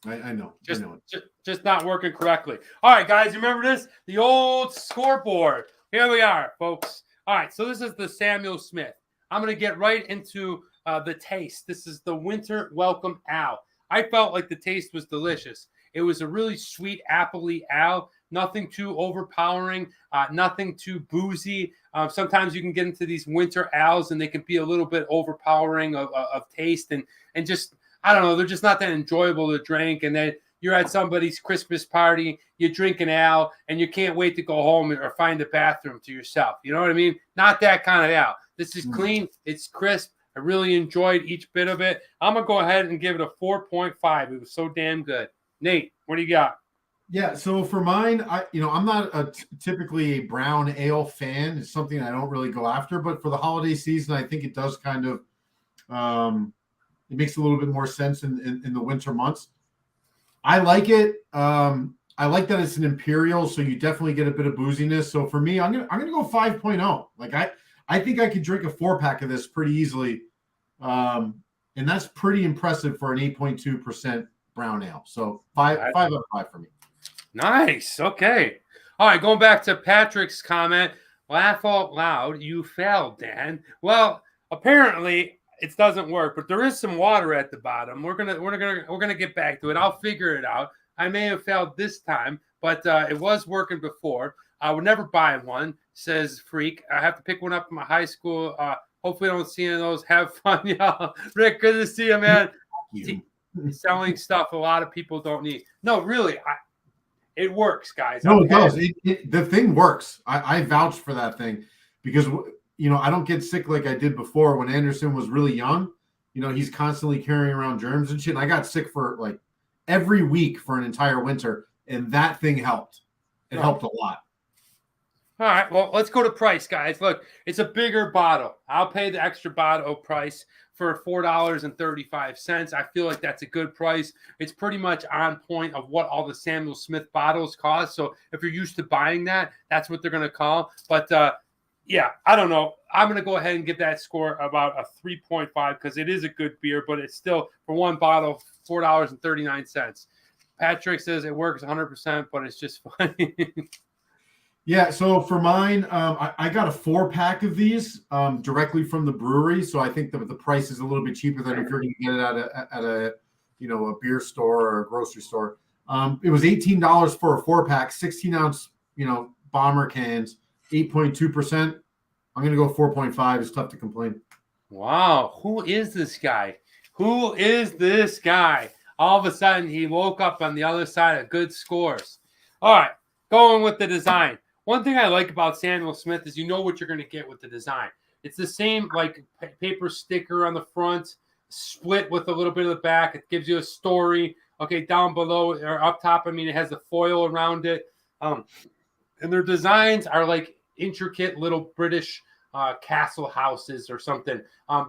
I know. Just not working correctly. All right, guys, remember this? The old scoreboard. Here we are, folks. All right, so this is the Samuel Smith. I'm going to get right into the taste. This is the Winter Welcome Ale. I felt like the taste was delicious. It was a really sweet, appley ale. Nothing too overpowering, nothing too boozy. Sometimes you can get into these winter ales and they can be a little bit overpowering of taste and just, I don't know, they're just not that enjoyable to drink. And then you're at somebody's Christmas party, you drink an ale, and you can't wait to go home or find a bathroom to yourself. You know what I mean? Not that kind of ale. This is clean. It's crisp. I really enjoyed each bit of it. I'm going to go ahead and give it a 4.5. It was so damn good. Nate, what do you got? Yeah, so for mine, I'm not typically a brown ale fan. It's something I don't really go after, but for the holiday season, I think it does kind of it makes a little bit more sense in the winter months. I like it. I like that it's an imperial, so you definitely get a bit of booziness. So for me, I'm gonna go 5.0. Like I think I could drink a 4-pack of this pretty easily, and that's pretty impressive for an 8.2% brown ale. So 5 out of 5 for me. Nice. Okay. All right. Going back to Patrick's comment, laugh out loud. You failed, Dan. Well, apparently it doesn't work, but there is some water at the bottom. We're gonna get back to it. I'll figure it out. I may have failed this time, but it was working before. I would never buy one, says Freak. I have to pick one up in my high school. Hopefully I don't see any of those. Have fun, y'all. Rick, good to see you, man. Selling stuff a lot of people don't need. No, really, it works, guys. No, it does. The thing works. I vouch for that thing because, I don't get sick like I did before when Anderson was really young. He's constantly carrying around germs and shit. And I got sick for like every week for an entire winter, and that thing helped. It helped a lot. All right, well, let's go to price, guys. Look, it's a bigger bottle. I'll pay the extra bottle price for $4.35. I feel like that's a good price. It's pretty much on point of what all the Samuel Smith bottles cost. So if you're used to buying that, that's what they're going to call. But, yeah, I don't know. I'm going to go ahead and give that score about a 3.5 because it is a good beer, but it's still, for one bottle, $4.39. Patrick says it works 100%, but it's just funny. Yeah, so for mine, I got a 4-pack of these directly from the brewery. So I think the price is a little bit cheaper than if you're going to get it at a beer store or a grocery store. It was $18 for a 4-pack, 16-ounce, bomber cans, 8.2%. I'm going to go 4.5. It's tough to complain. Wow, who is this guy? Who is this guy? All of a sudden, he woke up on the other side of good scores. All right, going with the design. One thing I like about Samuel Smith is you know what you're going to get with the design. It's the same like paper sticker on the front, split with a little bit of the back. It gives you a story. Okay, down below or up top, it has the foil around it. And their designs are like intricate little British castle houses or something.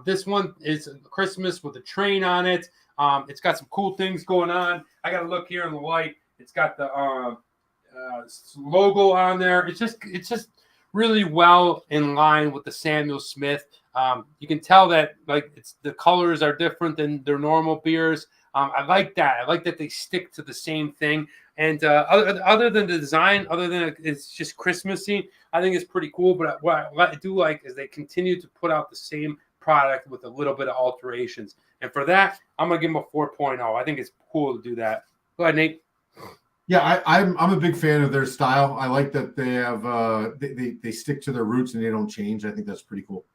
This one is Christmas with a train on it. It's got some cool things going on. I got to look here in the light. It's got the logo on there. It's just really well in line with the Samuel Smith. You can tell that like the colors are different than their normal beers. I like that. I like that they stick to the same thing. And other than the design, other than it's just Christmassy, I think it's pretty cool. But what I do like is they continue to put out the same product with a little bit of alterations. And for that, I'm gonna give them a 4.0. I think it's cool to do that. Go ahead, Nate. Yeah, I'm a big fan of their style. I like that they have they stick to their roots and they don't change. I think that's pretty cool.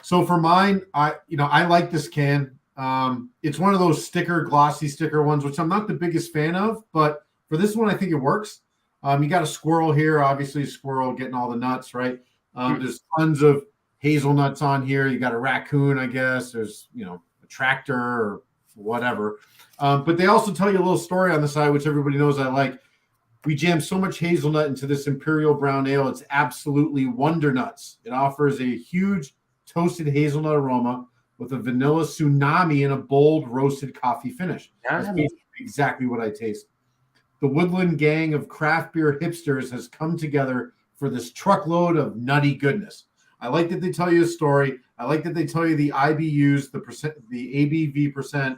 So for mine, I like this can. It's one of those glossy sticker ones, which I'm not the biggest fan of, but for this one, I think it works. You got a squirrel here, obviously a squirrel getting all the nuts, right? There's tons of hazelnuts on here. You got a raccoon, I guess. There's a tractor or whatever. But they also tell you a little story on the side, which everybody knows I like. We jam so much hazelnut into this Imperial Brown Ale. It's absolutely wonder nuts. It offers a huge toasted hazelnut aroma with a vanilla tsunami and a bold roasted coffee finish. That's basically exactly what I taste. The Woodland gang of craft beer hipsters has come together for this truckload of nutty goodness. I like that they tell you a story. I like that they tell you the IBUs, the percent, the ABV percent.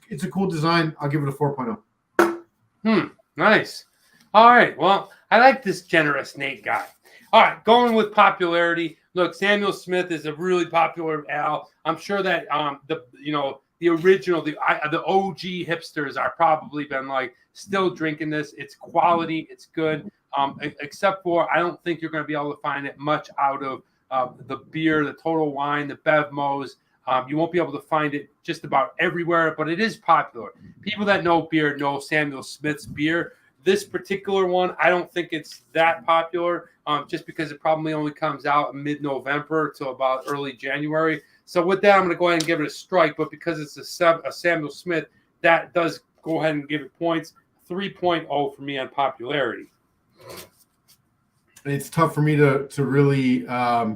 It's a cool design. I'll give it a 4.0. Nice. All right. Well, I like this generous Nate guy. All right, going with popularity. Look, Samuel Smith is a really popular ale. I'm sure that the original, the OG hipsters are probably been like still drinking this. It's quality. It's good. Except for I don't think you're going to be able to find it much out of the beer, the Total Wine, the Bevmos. You won't be able to find it just about everywhere, but it is popular. People that know beer know Samuel Smith's beer. This particular one, I don't think it's that popular, just because it probably only comes out in mid-November to about early January. So with that, I'm going to go ahead and give it a strike. But because it's a Samuel Smith, that does go ahead and give it points. 3.0 for me on popularity. It's tough for me to really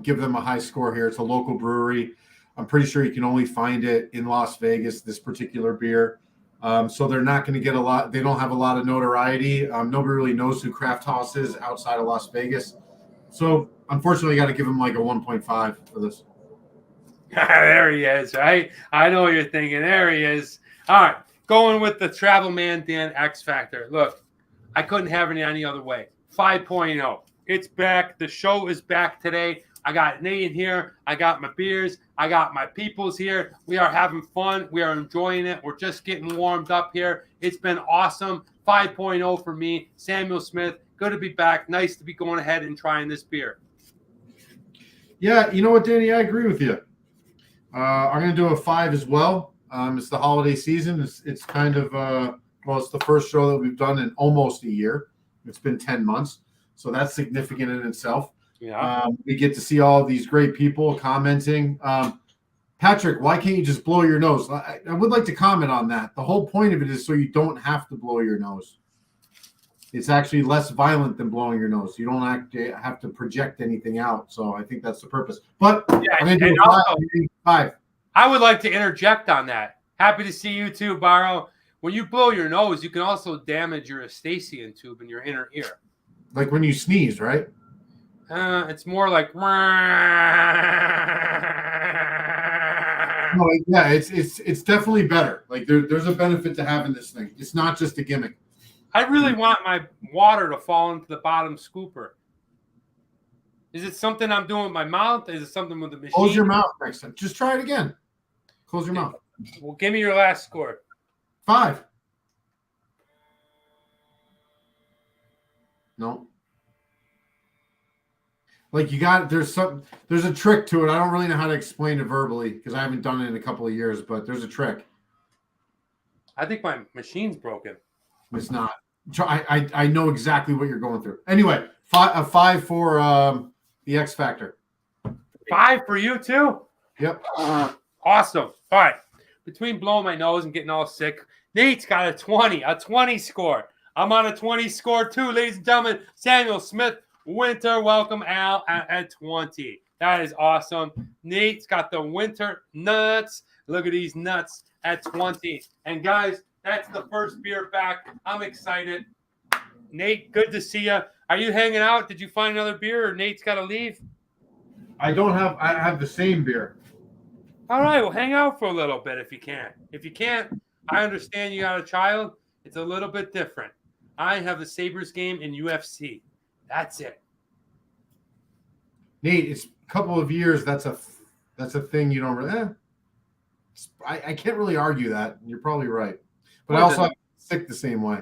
give them a high score here. It's a local brewery. I'm pretty sure you can only find it in Las Vegas, this particular beer. So they're not going to get a lot. They don't have a lot of notoriety. Nobody really knows who Craft House is outside of Las Vegas. So unfortunately, I got to give them like a 1.5 for this. There he is, right? I know what you're thinking. There he is. All right. Going with the Travel Man Dan X Factor. Look, I couldn't have it any other way. 5.0. It's back. The show is back today. I got Nate in here. I got my beers. I got my peoples here. We are having fun. We are enjoying it. We're just getting warmed up here. It's been awesome. 5.0 for me. Samuel Smith, good to be back. Nice to be going ahead and trying this beer. Yeah, you know what, Danny? I agree with you. I'm going to do a 5 as well. It's the holiday season. It's kind of, it's the first show that we've done in almost a year. It's been 10 months. So that's significant in itself. Yeah. We get to see all of these great people commenting. Patrick, why can't you just blow your nose? I would like to comment on that. The whole point of it is so you don't have to blow your nose. It's actually less violent than blowing your nose. You don't have to project anything out. So I think that's the purpose. But yeah, I'm going to do a 5. I would like to interject on that. Happy to see you too, Barrow. When you blow your nose, you can also damage your Eustachian tube in your inner ear. Like when you sneeze, right? It's more like. No, yeah, it's definitely better. Like there's a benefit to having this thing. It's not just a gimmick. I really want my water to fall into the bottom scooper. Is it something I'm doing with my mouth? Is it something with the machine? Close your mouth next time. Just try it again. Close your mouth. Well, give me your last score. 5. No. Like there's a trick to it. I don't really know how to explain it verbally because I haven't done it in a couple of years, but there's a trick. I think my machine's broken. It's not. I know exactly what you're going through. Anyway, 5 for the X Factor. 5 for you too? Yep. Awesome. All right. Between blowing my nose and getting all sick, Nate's got a 20 score. I'm on a 20 score too, ladies and gentlemen. Samuel Smith, Winter Welcome Ale at 20. That is awesome. Nate's got the Winter Nuts. Look at these nuts at 20. And guys, that's the first beer back. I'm excited. Nate, good to see you. Are you hanging out? Did you find another beer or Nate's got to leave? I have the same beer. All right, well, hang out for a little bit if you can. If you can't, I understand you got a child. It's a little bit different. I have the Sabres game in UFC. That's it. Nate, it's a couple of years. That's a thing you don't really. I can't really argue that. You're probably right. But I also have sick the same way.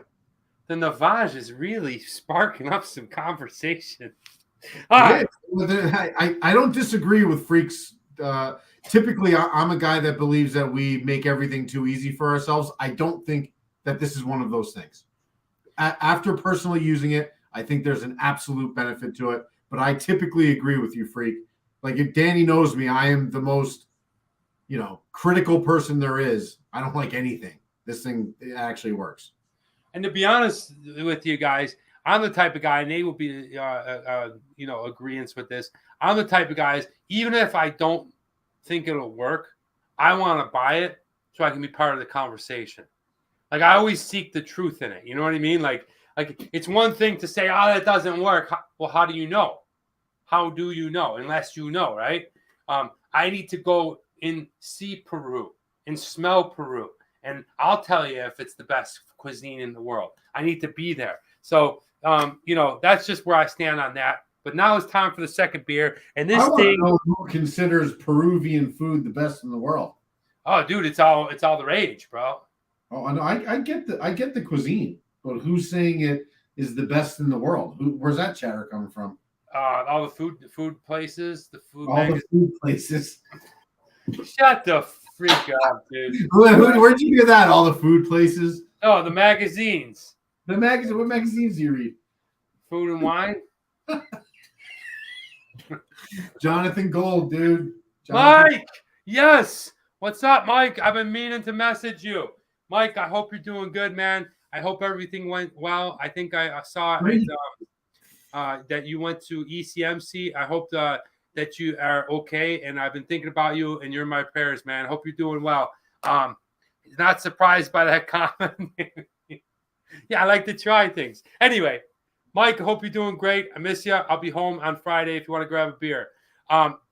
The Navage is really sparking up some conversation. I don't disagree with freaks. Typically, I'm a guy that believes that we make everything too easy for ourselves. I don't think that this is one of those things. After personally using it, I think there's an absolute benefit to it. But I typically agree with you, freak. Like if Danny knows me, I am the most, critical person there is. I don't like anything. This thing actually works. And to be honest with you guys, I'm the type of guy, and Nate will be, agreeance with this. I'm the type of guys, even if I don't think it'll work, I want to buy it so I can be part of the conversation. Like I always seek the truth in it. You know what I mean? Like it's one thing to say, oh, that doesn't work. Well, how do you know? How do you know? Unless you know, right? I need to go and see Peru and smell Peru. And I'll tell you if it's the best cuisine in the world. I need to be there. So, that's just where I stand on that. But now it's time for the second beer. And this thing, know who considers Peruvian food the best in the world. Oh, dude, it's all the rage, bro. Oh, no, I get the cuisine, but who's saying it is the best in the world? Where's that chatter coming from? All the food places, the food places. Shut the freak up, dude. Where'd you hear that? All the food places? Oh, the magazines. The magazine. What magazines do you read? Food and Wine. Jonathan Gold, dude. Mike, yes. What's up, Mike? I've been meaning to message you. Mike, I hope you're doing good, man. I hope everything went well. I think I saw that you went to ECMC. I hope that you are okay, and I've been thinking about you, and you're in my prayers, man. I hope you're doing well. Not surprised by that comment. Yeah, I like to try things. Anyway, Mike, I hope you're doing great. I miss you. I'll be home on Friday if you want to grab a beer.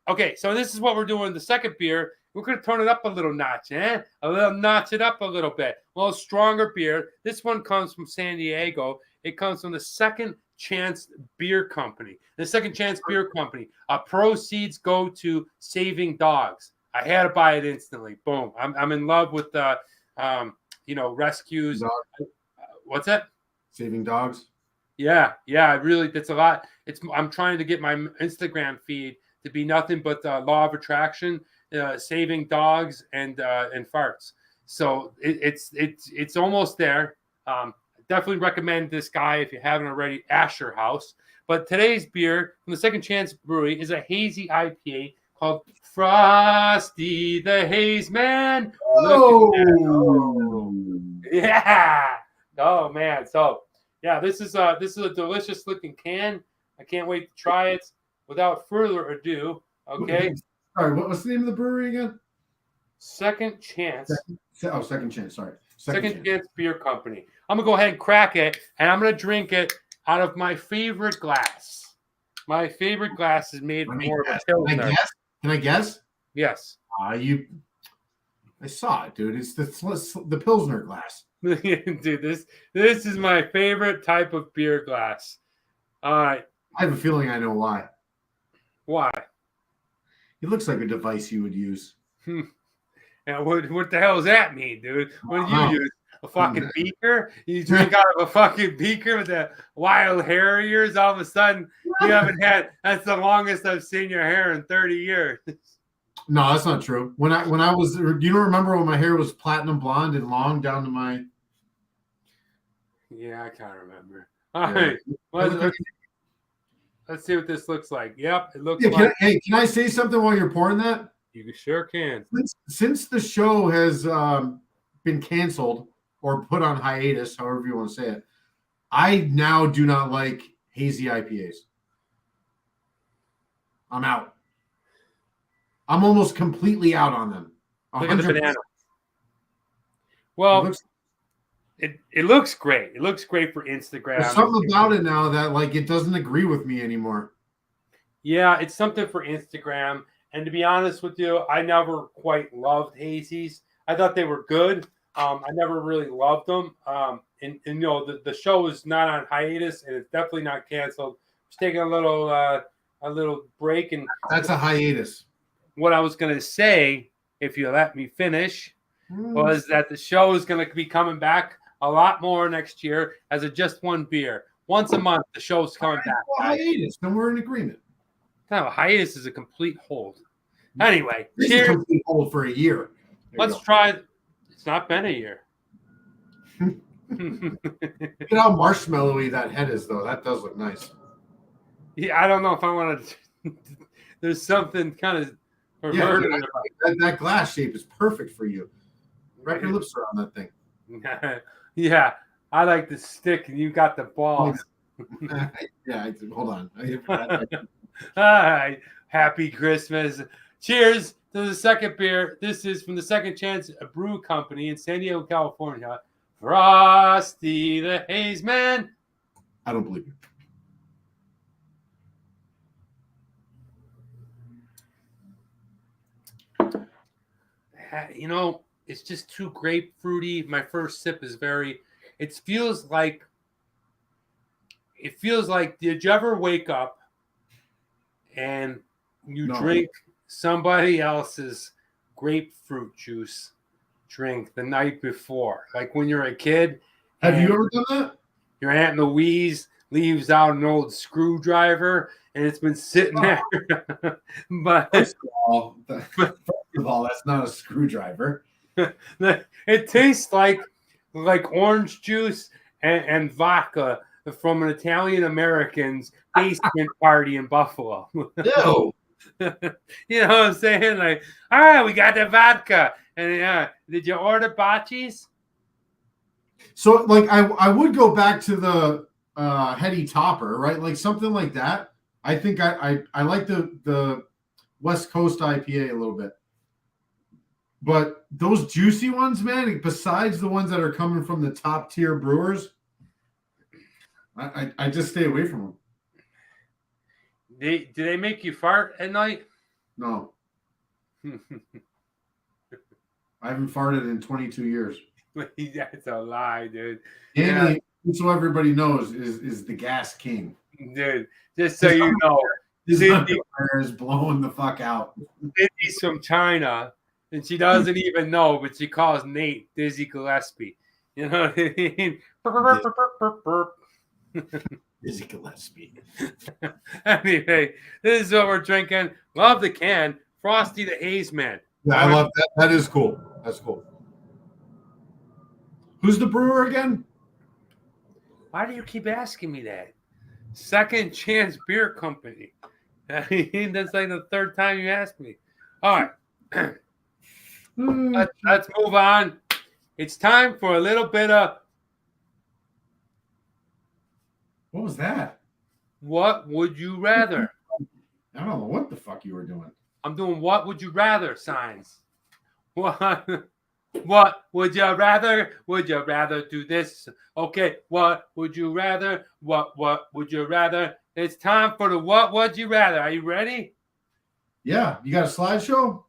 Okay, so this is what we're doing. The second beer, we're going to turn it up a little notch, notch it up a little bit. A little stronger beer. This one comes from San Diego. It comes from the Second Chance Beer Company. The Second Chance Beer Company. Proceeds go to saving dogs. I had to buy it instantly. Boom. I'm in love with the, rescues. What's that? Saving dogs. Yeah. Really, that's a lot. I'm trying to get my Instagram feed to be nothing but law of attraction, saving dogs and farts. So it's almost there. Definitely recommend this guy if you haven't already, Asher House. But today's beer from the Second Chance Brewery is a hazy IPA called Frosty the Haze Man. Oh, yeah. Oh man. So yeah, this is a delicious looking can. I can't wait to try it. Without further ado, okay. Sorry, what's the name of the brewery again? Second Chance. Second Chance. Sorry. Second Chance Beer Company. I'm going to go ahead and crack it, and I'm going to drink it out of my favorite glass. My favorite glass is made more of a Pilsner. Can I guess? Yes. I saw it, dude. It's the Pilsner glass. Dude, this is my favorite type of beer glass. All right. I have a feeling I know why. Why? It looks like a device you would use. And what the hell does that mean, dude? What do you use? A fucking beaker? You drink out of a fucking beaker with the wild hair of yours? All of a sudden, you haven't had. That's the longest I've seen your hair in 30 years. No, that's not true. When I was, you don't remember when my hair was platinum blonde and long down to my. Yeah, I can't remember. All right. Let's see what this looks like. Yep, it looks like. Can I say something while you're pouring that? You sure can. Since the show has been canceled or put on hiatus, however you want to say it, I now do not like hazy IPAs. I'm out. I'm almost completely out on them. Look at the banana. Well, it looks great. It looks great for Instagram. There's something about it now that it doesn't agree with me anymore. Yeah, it's something for Instagram. And to be honest with you, I never quite loved hazies. I thought they were good. I never really loved them. And the show is not on hiatus, and it's definitely not canceled. Just taking a little break. And that's a hiatus. What I was going to say, if you let me finish, was that the show is going to be coming back a lot more next year as a just one beer. Once a month, the show's coming back. Hiatus, then we're in agreement. No, hiatus is a complete hold. Anyway, this cheers. Is a complete hold for a year. Let's try. It's not been a year. Look at how marshmallowy that head is, though. That does look nice. Yeah, I don't know if I want to. There's something kind of perverted about that glass shape is perfect for you. Wrap your lips around that thing. Yeah, I like the stick, and you got the balls. Yeah, hold on. right. Happy Christmas. Cheers to the second beer. This is from the Second Chance Brew Company in San Diego, California. Frosty the Haze Man. I don't believe you. You know, it's just too grapefruity. My first sip is it feels like, did you ever wake up and you drink somebody else's grapefruit juice drink the night before? Like when you're a kid. Have you ever done that? Your Aunt Louise leaves out an old screwdriver and it's been sitting there. But First of all, that's not a screwdriver. it tastes like orange juice and vodka from an Italian American's basement party in Buffalo. Ew. You know what I'm saying? Like, all right, we got the vodka. And did you order bocce's? So, like, I would go back to the heady topper, right? Like something like that. I think I like the West Coast IPA a little bit. But those juicy ones, man, besides the ones that are coming from the top tier brewers, I just stay away from them. Do they make you fart at night? No. I haven't farted in 22 years. That's a lie, dude. Danny, so everybody knows, is the gas king. Dude, just so you know, His underwear is blowing the fuck out. Cindy's from China, and she doesn't even know, but she calls Nate Dizzy Gillespie. You know what I mean? Dizzy Gillespie. Anyway, this is what we're drinking. Love the can. Frosty the Haze Man. Yeah, I love that. That is cool. That's cool. Who's the brewer again? Why do you keep asking me that? Second Chance Beer Company. That's like the third time you asked me. All right. Let's move on. It's time for a little bit of... What was that? What would you rather? I don't know what the fuck you were doing. I'm doing what would you rather signs. What would you rather? Would you rather do this? Okay, what would you rather? What would you rather? It's time for the what would you rather. Are you ready? Yeah, you got a slideshow?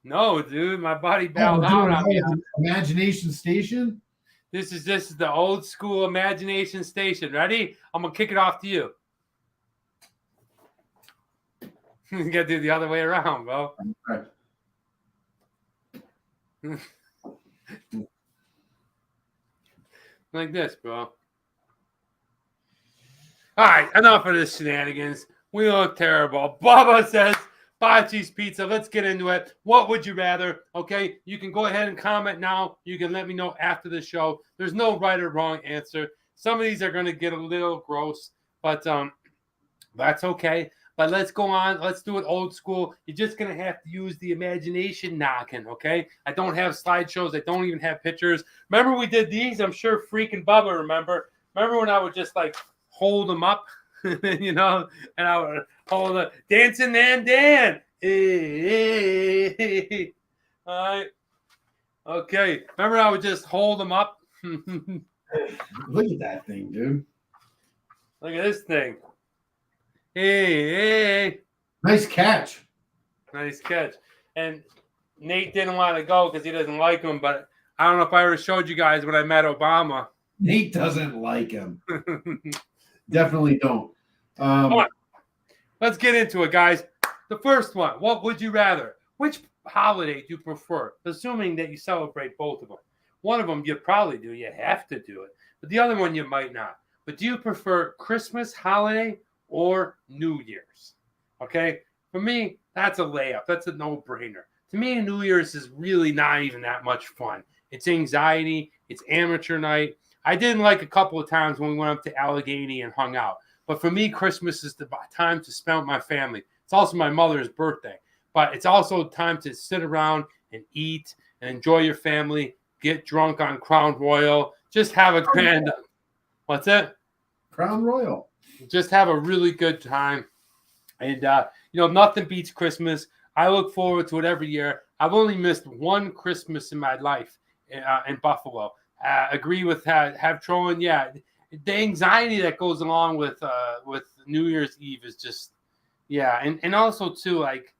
No, dude, my body bowed out on me. Imagination Station? This is the old school Imagination Station. Ready? I'm gonna kick it off to you. You gotta do the other way around, bro. Okay. Like this, bro. All right, enough of this shenanigans. We look terrible. Bubba says, Bocce's Pizza. Let's get into it. What would you rather? Okay, you can go ahead and comment now. You can let me know after the show. There's no right or wrong answer. Some of these are going to get a little gross, but that's okay. But let's go on. Let's do it old school. You're just going to have to use the imagination knocking, okay? I don't have slideshows. I don't even have pictures. Remember we did these? I'm sure freaking Bubba remember. Remember when I would just, like, hold them up, you know? And I would hold the Dancing Man Dan. Hey. All right. Okay. Remember I would just hold them up? Look at that thing, dude. Look at this thing. Hey. Nice catch. Nice catch. And Nate didn't want to go because he doesn't like him, but I don't know if I ever showed you guys when I met Obama. Nate doesn't like him. Definitely don't. Come on. Let's get into it, guys. The first one. What would you rather? Which holiday do you prefer? Assuming that you celebrate both of them. One of them you probably do. You have to do it. But the other one you might not. But do you prefer Christmas holiday or New Year's? Okay? For me, that's a layup. That's a no-brainer. To me, New Year's is really not even that much fun. It's anxiety. It's amateur night. I didn't like a couple of times when we went up to Allegheny and hung out. But for me, Christmas is the time to spend with my family. It's also my mother's birthday. But it's also time to sit around and eat and enjoy your family, get drunk on Crown Royal, just have a grand... What's that? Crown Royal. Just have a really good time. And nothing beats Christmas. I look forward to it every year. I've only missed one Christmas in my life in Buffalo. Agree with have Trollin. Yeah, the anxiety that goes along with New Year's Eve is just and also too, like,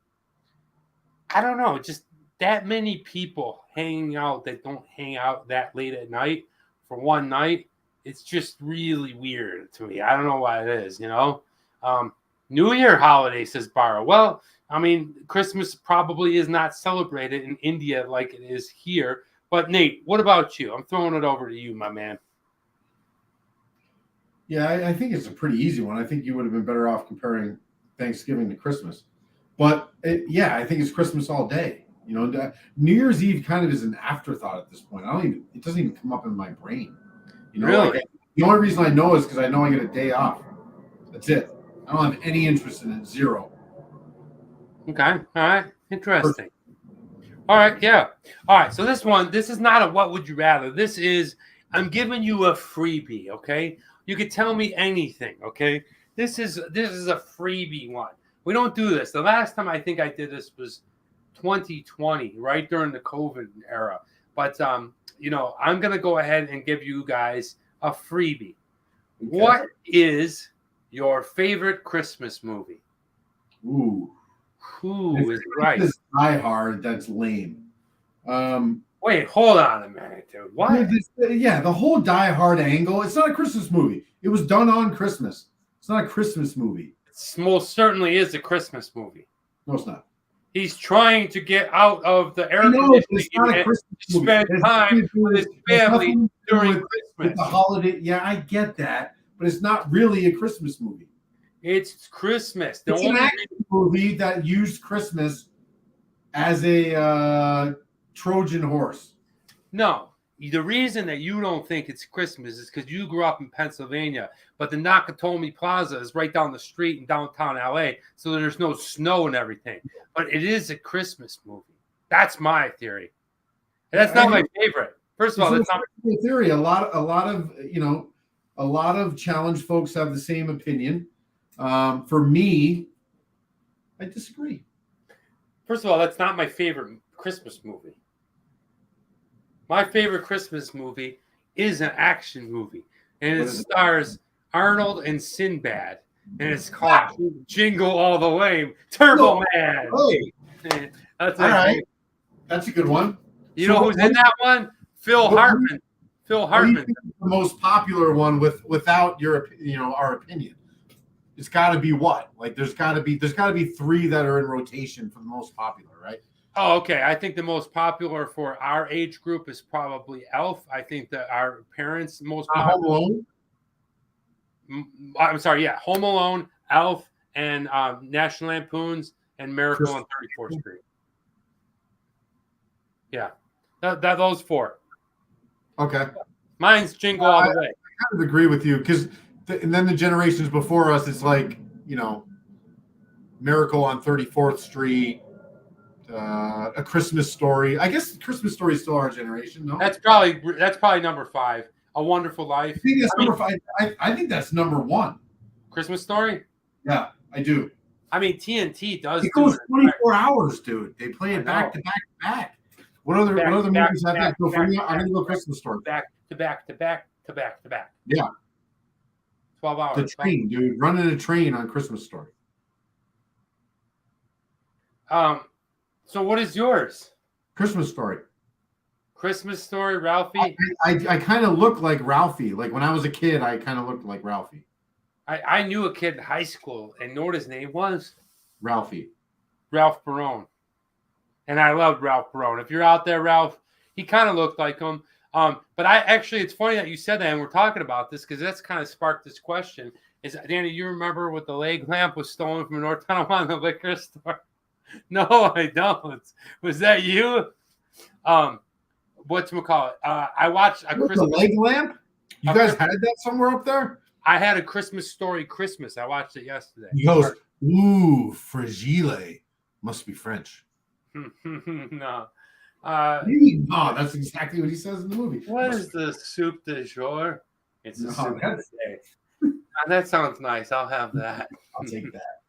I don't know, just that many people hanging out that don't hang out that late at night for one night. It's just really weird to me. I don't know why it is, New Year holiday, says Barra. Well, I mean, Christmas probably is not celebrated in India like it is here. But Nate, what about you? I'm throwing it over to you, my man. Yeah, I think it's a pretty easy one. I think you would have been better off comparing Thanksgiving to Christmas. But I think it's Christmas all day. New Year's Eve kind of is an afterthought at this point. It doesn't even come up in my brain. Really? Like, the only reason I know is because I know I get a day off. That's it. I don't have any interest in it. Zero. Okay. All right. Interesting. All right. Yeah. All right. So this is not a what would you rather. This is, I'm giving you a freebie. Okay. You could tell me anything. Okay. This is a freebie one. We don't do this. The last time I think I did this was 2020, right during the COVID era. But I'm gonna go ahead and give you guys a freebie. Okay. What is your favorite Christmas movie? Ooh. Who is right? This Die Hard, that's lame. Wait, hold on a minute, dude. What? The whole Die Hard angle. It's not a Christmas movie. It was done on Christmas. It's not a Christmas movie. It most certainly is a Christmas movie. No, it's not. He's trying to get out of the air conditioning and spend time with his family during Christmas. With the holiday. Yeah, I get that, but it's not really a Christmas movie. It's Christmas. It's an action movie that used Christmas as a Trojan horse. No. The reason that you don't think it's Christmas is because you grew up in Pennsylvania, but the Nakatomi Plaza is right down the street in downtown LA, so there's no snow and everything. But it is a Christmas movie. That's my theory. And that's not my favorite. First of all, that's not my theory. A lot of challenged folks have the same opinion. For me, I disagree. First of all, that's not my favorite Christmas movie. My favorite Christmas movie is an action movie, and it stars Arnold and Sinbad, and it's called Jingle All the Way, Turbo Man. Hey. That's all right. That's a good one. You know who's in that one? Phil Hartman. Phil Hartman. The most popular one without our opinion. It's got to be what? Like there's got to be three that are in rotation for the most popular, right? Oh, okay. I think the most popular for our age group is probably Elf. I think that our parents' most popular. Home Alone? I'm sorry, yeah. Home Alone, Elf, and National Lampoons, and Miracle on 34th Street. Yeah. Those four. Okay. Mine's Jingle All the Way. I kind of agree with you because and then the generations before us, it's like, Miracle on 34th Street, A Christmas Story. I guess Christmas Story is still our generation, no? That's probably number 5. A Wonderful Life. I think that's number 5. I think that's number 1. Christmas Story? Yeah, I do. I mean, TNT does. It goes 24 hours, dude. They play it back to back to back. What other movies have that? So for me, I'm gonna go Christmas Story. Back to back to back to back to back. Yeah. 12 hours. The train, dude. Running a train on Christmas Story. So what is yours? Christmas Story. Christmas Story, Ralphie? I kind of look like Ralphie. Like when I was a kid, I kind of looked like Ralphie. I knew a kid in high school, and know what his name was? Ralphie. Ralph Barone. And I loved Ralph Barone. If you're out there, Ralph, he kind of looked like him. But it's funny that you said that, and we're talking about this because that's kind of sparked this question. Is Danny, you remember what the leg lamp was stolen from North Tonawanda liquor store? No, I don't. Was that you? Whatchamacallit? I watched a Christmas. The leg lamp? You guys had that somewhere up there? I had a Christmas Story Christmas. I watched it yesterday. He goes, ooh, fragile. Must be French. No. No, that's exactly what he says in the movie. What is the soup du jour? It's a soup du day. That sounds nice. I'll have that. I'll take that.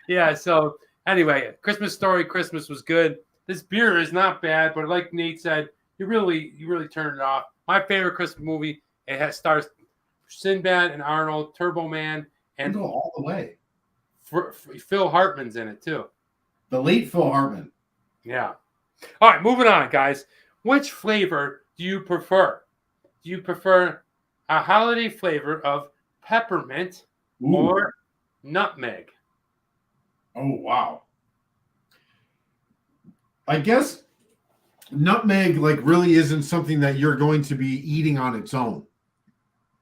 Yeah. So anyway, Christmas Story. Christmas was good. This beer is not bad, but like Nate said, you really turned it off. My favorite Christmas movie. Stars Sinbad and Arnold, Turbo Man, and go all the way. Phil Hartman's in it too. The late Phil Hartman. Yeah. All right, moving on, guys. Which flavor do you prefer? Do you prefer a holiday flavor of peppermint or nutmeg? Oh, wow. I guess nutmeg really isn't something that you're going to be eating on its own.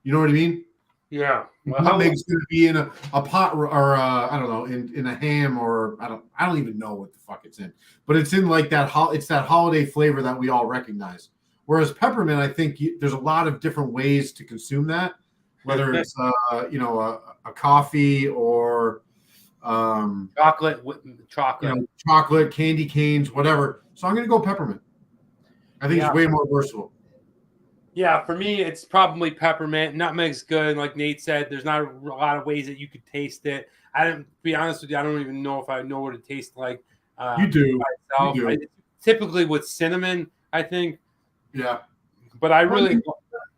You know what I mean? Yeah. Well, nutmeg's going to be in a pot or I don't know, in a ham, or I don't even know what the fuck it's in. But it's in it's that holiday flavor that we all recognize. Whereas peppermint, I think there's a lot of different ways to consume that, whether it's a coffee or chocolate, chocolate, candy canes, whatever. So I'm going to go peppermint. I think it's way more versatile. Yeah, for me, it's probably peppermint. Nutmeg's good. Like Nate said, there's not a lot of ways that you could taste it. To be honest with you, I don't even know if I know what it tastes like. You do. Typically with cinnamon, I think. Yeah. But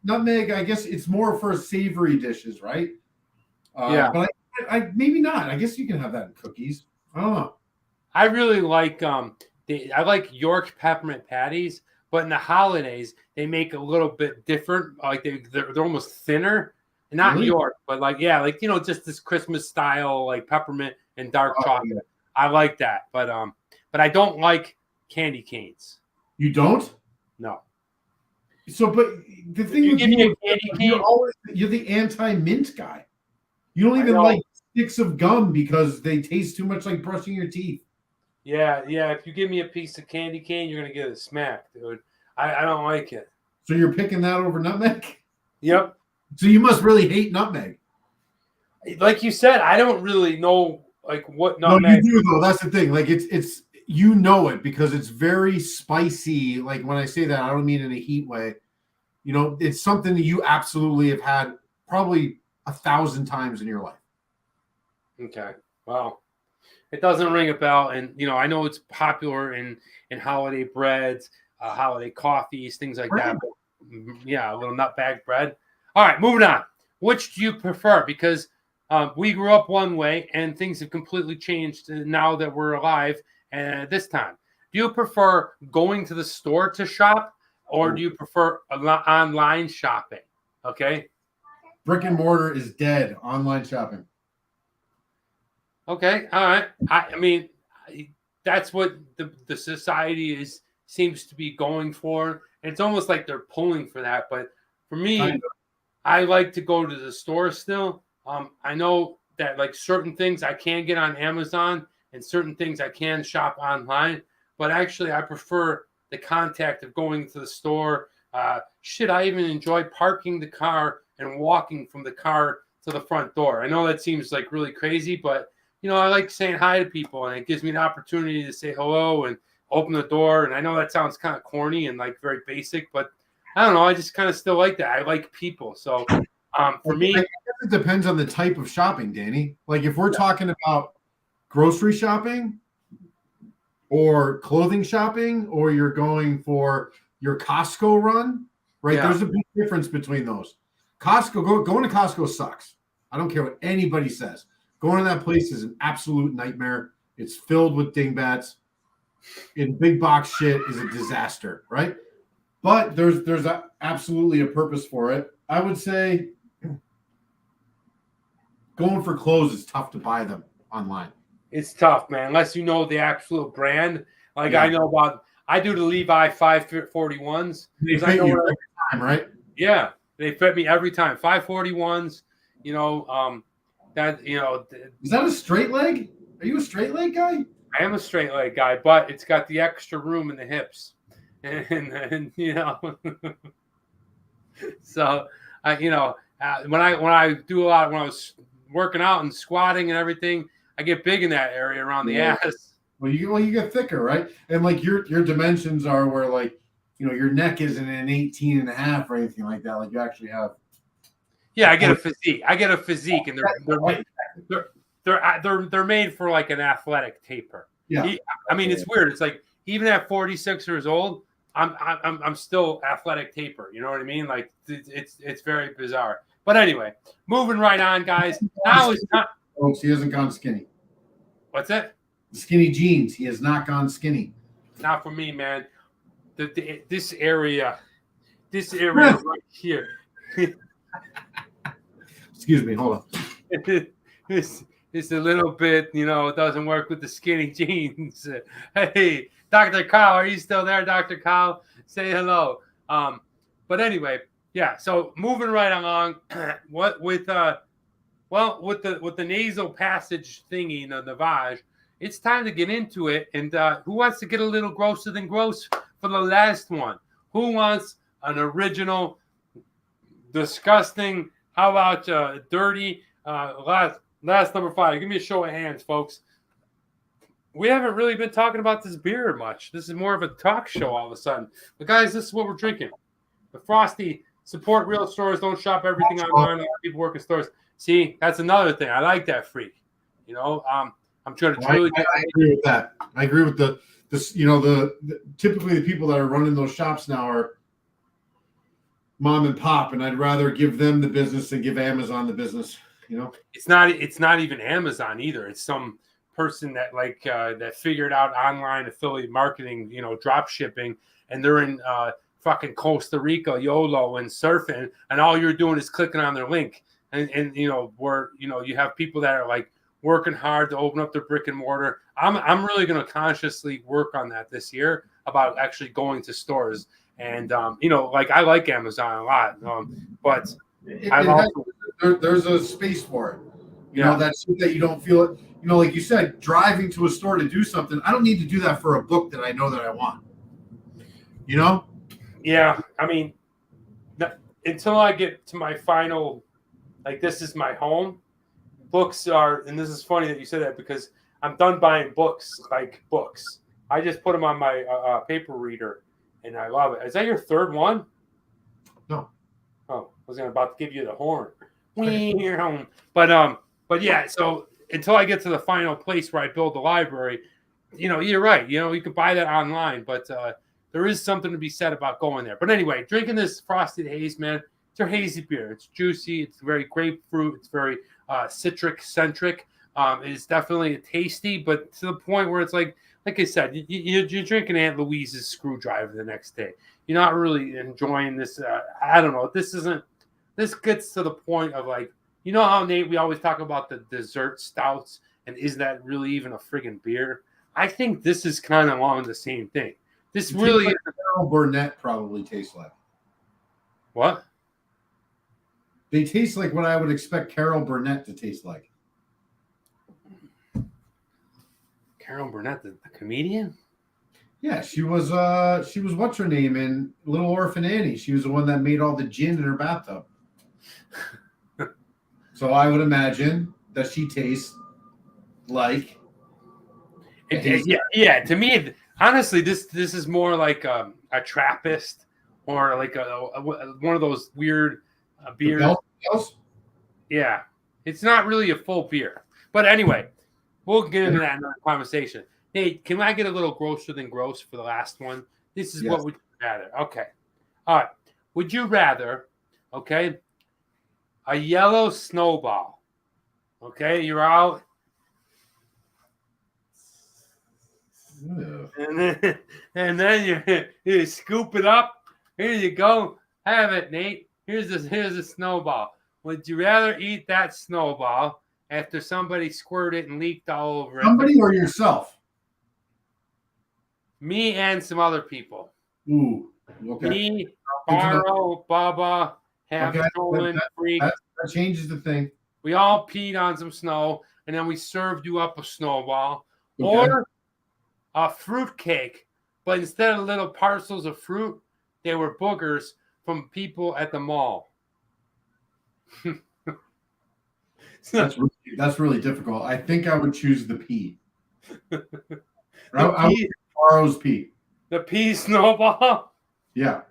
nutmeg, I guess it's more for savory dishes, right? Yeah. But I maybe not. I guess you can have that in cookies. I don't know. I really like I like York peppermint patties, but in the holidays they make a little bit different. Like they're almost thinner, not really? York, but just this Christmas style like peppermint and dark chocolate. Yeah. I like that, but I don't like candy canes. You don't? No. So, but the thing you give me a candy cane, you're the anti-mint guy. You don't even like sticks of gum because they taste too much like brushing your teeth. Yeah. If you give me a piece of candy cane, you're gonna get a smack, dude. I don't like it. So you're picking that over nutmeg? Yep. So you must really hate nutmeg. Like you said, I don't really know what nutmeg. No, you do though. That's the thing. Like it's you know it because it's very spicy. Like when I say that, I don't mean in a heat way. It's something that you absolutely have had probably 1,000 times in your life. Okay. Well, it doesn't ring a bell. And, I know it's popular in holiday breads, holiday coffees, things like that. But, yeah, a little nutbag bread. All right, moving on. Which do you prefer? Because we grew up one way and things have completely changed now that we're alive this time. Do you prefer going to the store to shop or do you prefer online shopping? Okay. Brick and mortar is dead. Online shopping. Okay, all right. I mean, that's what the society seems to be going for. And it's almost like they're pulling for that. But for me, I like to go to the store still. I know that certain things I can get on Amazon and certain things I can shop online. But actually, I prefer the contact of going to the store. I even enjoy parking the car and walking from the car to the front door. I know that seems like really crazy, but I like saying hi to people and it gives me an opportunity to say hello and open the door. And I know that sounds kind of corny and very basic, but I don't know. I just kind of still like that. I like people. So for me, I guess it depends on the type of shopping, Danny. Like if we're talking about grocery shopping or clothing shopping, or you're going for your Costco run, right? Yeah. There's a big difference between those. Going to Costco sucks. I don't care what anybody says. Going to that place is an absolute nightmare. It's filled with dingbats. And big box shit is a disaster, right? But there's absolutely a purpose for it. I would say going for clothes is tough to buy them online. It's tough, man, unless you know the absolute brand. I do the Levi 541s. They fit you every time, right? Yeah, they fit me every time. 541s, Is that a straight leg? Are you a straight leg guy? I am a straight leg guy, but it's got the extra room in the hips. And so when I do a lot, when I was working out and squatting and everything, I get big in that area around the ass. Well, you get thicker, right? And your dimensions are where your neck isn't an 18.5 or anything like that. You actually have. Yeah, I get a physique. And they're made for like an athletic taper. Yeah. I mean, it's weird. It's like even at 46 years old, I'm still athletic taper. You know what I mean? Like it's very bizarre. But anyway, moving right on, guys. Now is not. Folks, he hasn't gone skinny. What's that? Skinny jeans. He has not gone skinny. Not for me, man. This area right here. Excuse me. Hold on. It's a little bit, it doesn't work with the skinny jeans. Hey, Dr. Kyle, are you still there, Dr. Kyle? Say hello. But anyway, yeah. So moving right along, with the nasal passage thingy, the Navage, it's time to get into it. And who wants to get a little grosser than gross for the last one? Who wants an original, disgusting? How about dirty? Last number 5. Give me a show of hands, folks. We haven't really been talking about this beer much. This is more of a talk show all of a sudden. But guys, this is what we're drinking. The Frosty. Support real stores. Don't shop everything online. A lot of people work in stores. See, that's another thing. I like that freak. I'm trying to truly. I agree with that. I agree with the typically the people that are running those shops now are mom and pop, and I'd rather give them the business than give Amazon the business. It's not even Amazon either. It's some person that that figured out online affiliate marketing, drop shipping, and they're in fucking Costa Rica, YOLO, and surfing, and all you're doing is clicking on their link, and where you have people that are like working hard to open up their brick and mortar. I'm really going to consciously work on that this year about actually going to stores, and I like Amazon a lot, but there's a space for it. That's that you don't feel it. Like you said, driving to a store to do something. I don't need to do that for a book that I know that I want. Yeah, I mean, until I get to my final, this is my home. Books are, and this is funny that you said that because I'm done buying books. I just put them on my paper reader, and I love it. Is that your third one? No. Oh, I was about to give you the horn. But yeah. So until I get to the final place where I build the library, you're right. You can buy that online, but there is something to be said about going there. But anyway, drinking this Frosted Haze, man, it's a hazy beer. It's juicy. It's very grapefruit. It's very citric centric. It's definitely tasty, but to the point where it's like I said, you're drinking Aunt Louise's screwdriver the next day. You're not really enjoying this. I don't know. This gets to the point of how, Nate, we always talk about the dessert stouts, and is that really even a friggin' beer? I think this is kind of along the same thing. This really is. Carol Burnett probably tastes like. What? They taste like what I would expect Carol Burnett to taste like. Carol Burnett, the comedian? Yeah, she was what's her name in Little Orphan Annie. She was the one that made all the gin in her bathtub. So I would imagine that she tastes like. Yeah. To me, honestly, this is more like a Trappist or like one of those weird beers. Yeah, it's not really a full beer. But anyway, we'll get into that in another conversation. Nate, can I get a little grosser than gross for the last one? This is what would you rather? Okay. All right. Would you rather, a yellow snowball? Okay, you're out. And then you scoop it up. Here you go. Have it, Nate. Here's a snowball. Would you rather eat that snowball after somebody squirted and leaked all over it? Somebody or yourself? Me and some other people. Ooh. Okay. Me, Barrow, Bubba, Hamilton, Freak. That changes the thing. We all peed on some snow, and then we served you up a snowball. Okay. Or a fruit cake, but instead of little parcels of fruit, they were boogers from people at the mall. That's really difficult. I think I would choose the pea. I would Barrow's pea. The pea snowball? Yeah.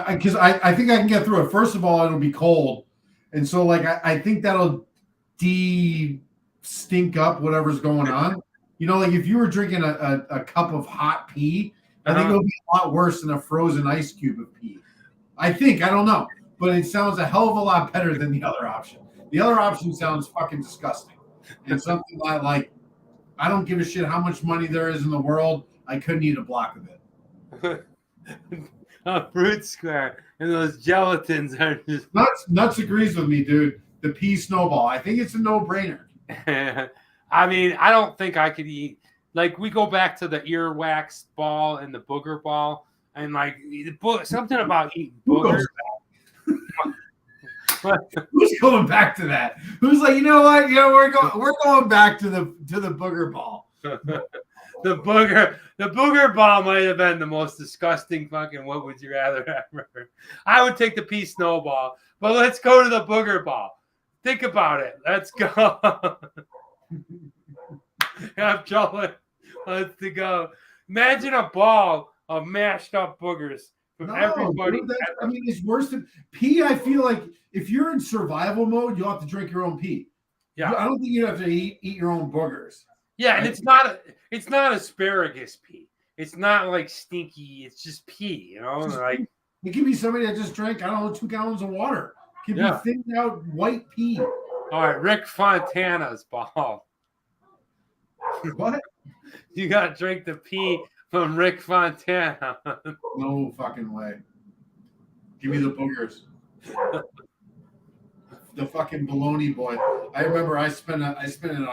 Because I think I can get through it. First of all, it'll be cold. And so I think that'll stink up whatever's going on. You know, like if you were drinking a cup of hot pee, I think it would be a lot worse than a frozen ice cube of pee. I don't know, but it sounds a hell of a lot better than the other option. The other option sounds fucking disgusting. And something like, I don't give a shit how much money there is in the world. I couldn't eat a block of it. Fruit square and those gelatins are just Nuts agrees with me, dude. The pea snowball. I think it's a no-brainer. I mean, I don't think I could eat. Like, we go back to the earwax ball and the booger ball, and like something about eating boogers. Who's going back to that? Who's like, you know what? We're going back to the booger ball. The booger ball might have been the most disgusting fucking what would you rather ever. I would take the pea snowball, but let's go to the booger ball. Think about it. Let's go. I'm jealous. Let's go. Imagine a ball of mashed up boogers from everybody. Dude, I mean, it's worse than pee. I feel like if you're in survival mode, you'll have to drink your own pee. Yeah. I don't think you have to eat your own boogers. Yeah, and it's not asparagus pee. It's not like stinky. It's just pee, like it could be somebody that just drank, 2 gallons of water. It could be thinned out white pee. All right, Rick Fontana's ball. What? You gotta drink the pee from Rick Fontana. No fucking way. Give me the boogers. The fucking baloney boy. I remember I spent an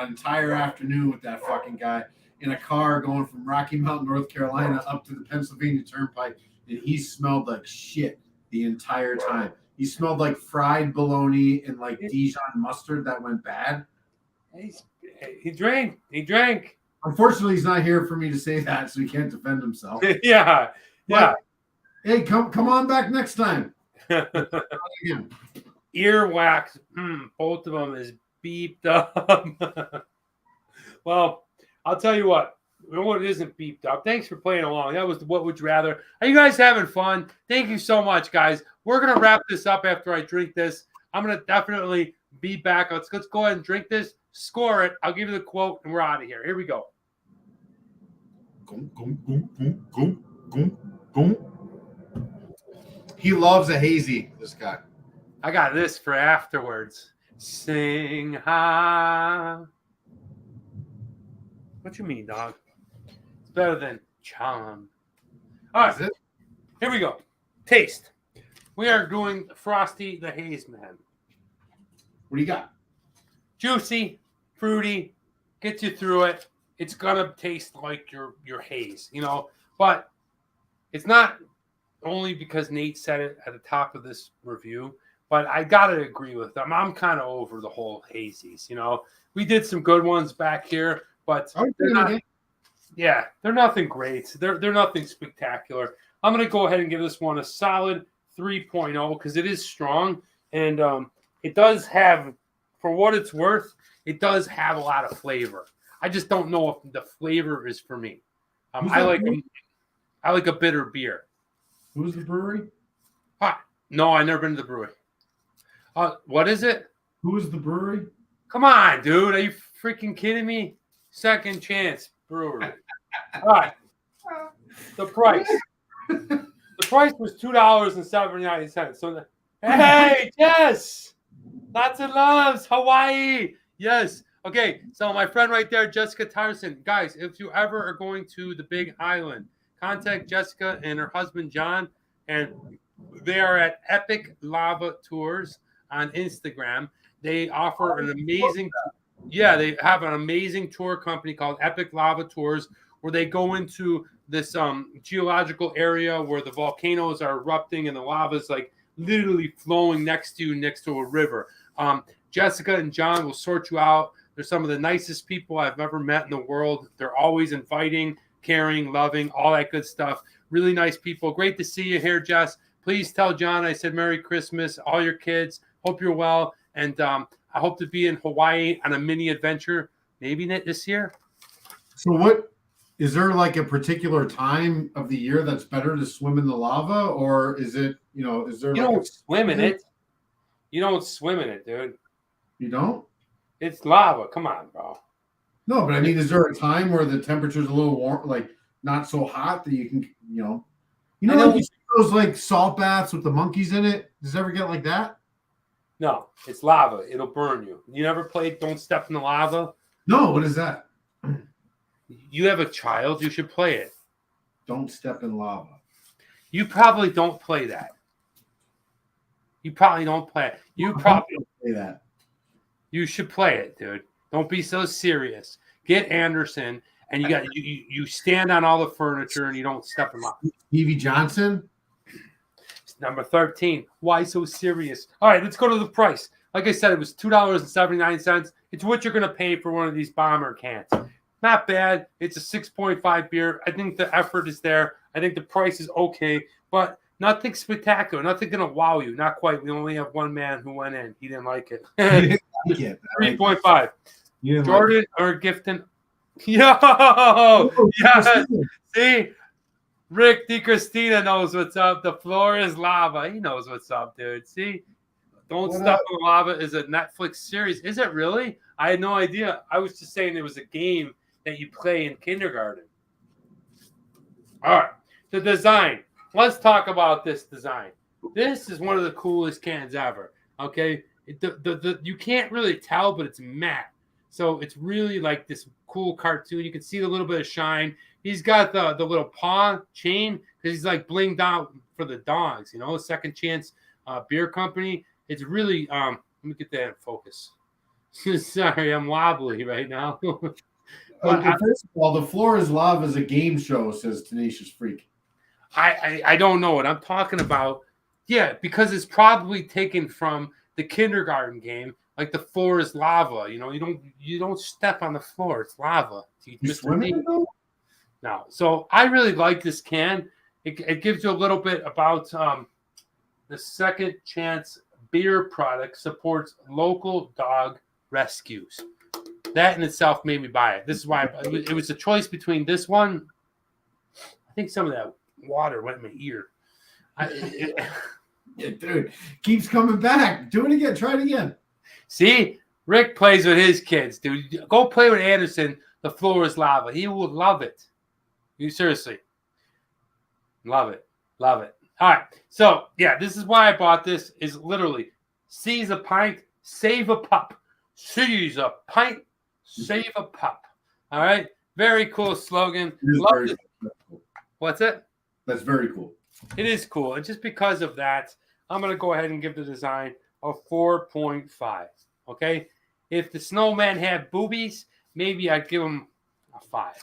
entire afternoon with that fucking guy in a car going from Rocky Mount, North Carolina up to the Pennsylvania Turnpike, and he smelled like shit the entire time. He smelled like fried bologna and like Dijon mustard that went bad. He drank. Unfortunately, he's not here for me to say that, so he can't defend himself. Yeah. But, hey, come on back next time. Earwax. Both of them is beeped up. Well, I'll tell you what. It isn't beeped up. Thanks for playing along. That was What Would You Rather. Are you guys having fun? Thank you so much, guys. We're going to wrap this up after I drink this. I'm going to definitely be back. Let's go ahead and drink this. Score it. I'll give you the quote, and we're out of here. Here we go. He loves a hazy, this guy. I got this for afterwards. Sing ha. What you mean, dog? It's better than charm. All right, here we go. Taste. We are doing Frosty the Haze Man. What do you got? Juicy, fruity, gets you through it. It's gonna taste like your haze, but it's not only because Nate said it at the top of this review, but I gotta agree with them. I'm kind of over the whole hazies. We did some good ones back here, but they're nothing great. They're nothing spectacular. I'm gonna go ahead and give this one a solid 3.0 because it is strong and it does have, for what it's worth, it does have a lot of flavor. I just don't know if the flavor is for me. I like a bitter beer. Who's the brewery? No, I've never been to the brewery. What is it? Who is the brewery? Come on, dude. Are you freaking kidding me? Second Chance Brewery. All right. The price. The price was $2.79. So, hey, Jess. Lots of loves. Hawaii. Yes. Okay. So my friend right there, Jessica Tyson. Guys, if you ever are going to the Big Island, contact Jessica and her husband, John. And they are at Epic Lava Tours on Instagram. They offer an amazing, they have an amazing tour company called Epic Lava Tours where they go into this geological area where the volcanoes are erupting and the lava is like literally flowing next to a river. Jessica and John will sort you out. They're some of the nicest people I've ever met in the world. They're always inviting, caring, loving, all that good stuff. Really nice people. Great to see you here, Jess. Please tell John I said Merry Christmas, all your kids. Hope you're well. And I hope to be in Hawaii on a mini adventure, maybe this year. So what, is there like a particular time of the year that's better to swim in the lava? Or is it, is there You don't swim in it. You don't swim in it, dude. You don't? It's lava. Come on, bro. No, but I mean, is there a time where the temperature's a little warm, like not so hot that you can, like you see those like salt baths with the monkeys in it? Does it ever get like that? No, it's lava. It'll burn you. You never played Don't Step in the Lava? No, what is that? You have a child. You should play it. Don't step in lava. You probably don't play that. You probably don't play it. You probably don't play that. You should play it, dude. Don't be so serious. Get Anderson, and you stand on all the furniture and you don't step in lava. Stevie Johnson? Number 13. Why so serious? All right, let's go to the price. Like I said, it was $2.79. It's what you're going to pay for one of these bomber cans. Not bad. It's a 6.5 beer. I think the effort is there. I think the price is okay, but nothing spectacular. Nothing going to wow you. Not quite. We only have one man who went in. He didn't like it. 3.5. Jordan or Gifton? Yo! Yeah. See? Rick DiCristina knows what's up. The floor is lava. He knows what's up, dude. See? Don't Step in Lava is a Netflix series. Is it really? I had no idea. I was just saying it was a game that you play in kindergarten. All right. The design. Let's talk about this design. This is one of the coolest cans ever. Okay? You can't really tell, but it's matte. So it's really like this cool cartoon. You can see a little bit of shine. He's got the little paw chain because he's like blinged out for the dogs, Second Chance Beer Company. It's really, let me get that in focus. Sorry, I'm wobbly right now. First of all, The Floor is Lava is a game show, says Tenacious Freak. I don't know what I'm talking about. Yeah, because it's probably taken from the kindergarten game. Like the floor is lava, you don't step on the floor. It's lava. You swim in it though? No. So I really like this can. It gives you a little bit about the Second Chance Beer product supports local dog rescues. That in itself made me buy it. This is why it was a choice between this one. I think some of that water went in my ear. Yeah, dude, keeps coming back. Do it again. Try it again. See, Rick plays with his kids, dude. Go play with Anderson. The floor is lava. He will love it. You seriously. Love it. Love it. All right. So, yeah, this is why I bought this is literally seize a pint, save a pup. Seize a pint, save a pup. All right. Very cool slogan. Love it. What's it? That's very cool. It is cool. And just because of that, I'm going to go ahead and give the design a 4.5. Okay? If the snowman had boobies, maybe I'd give him a 5.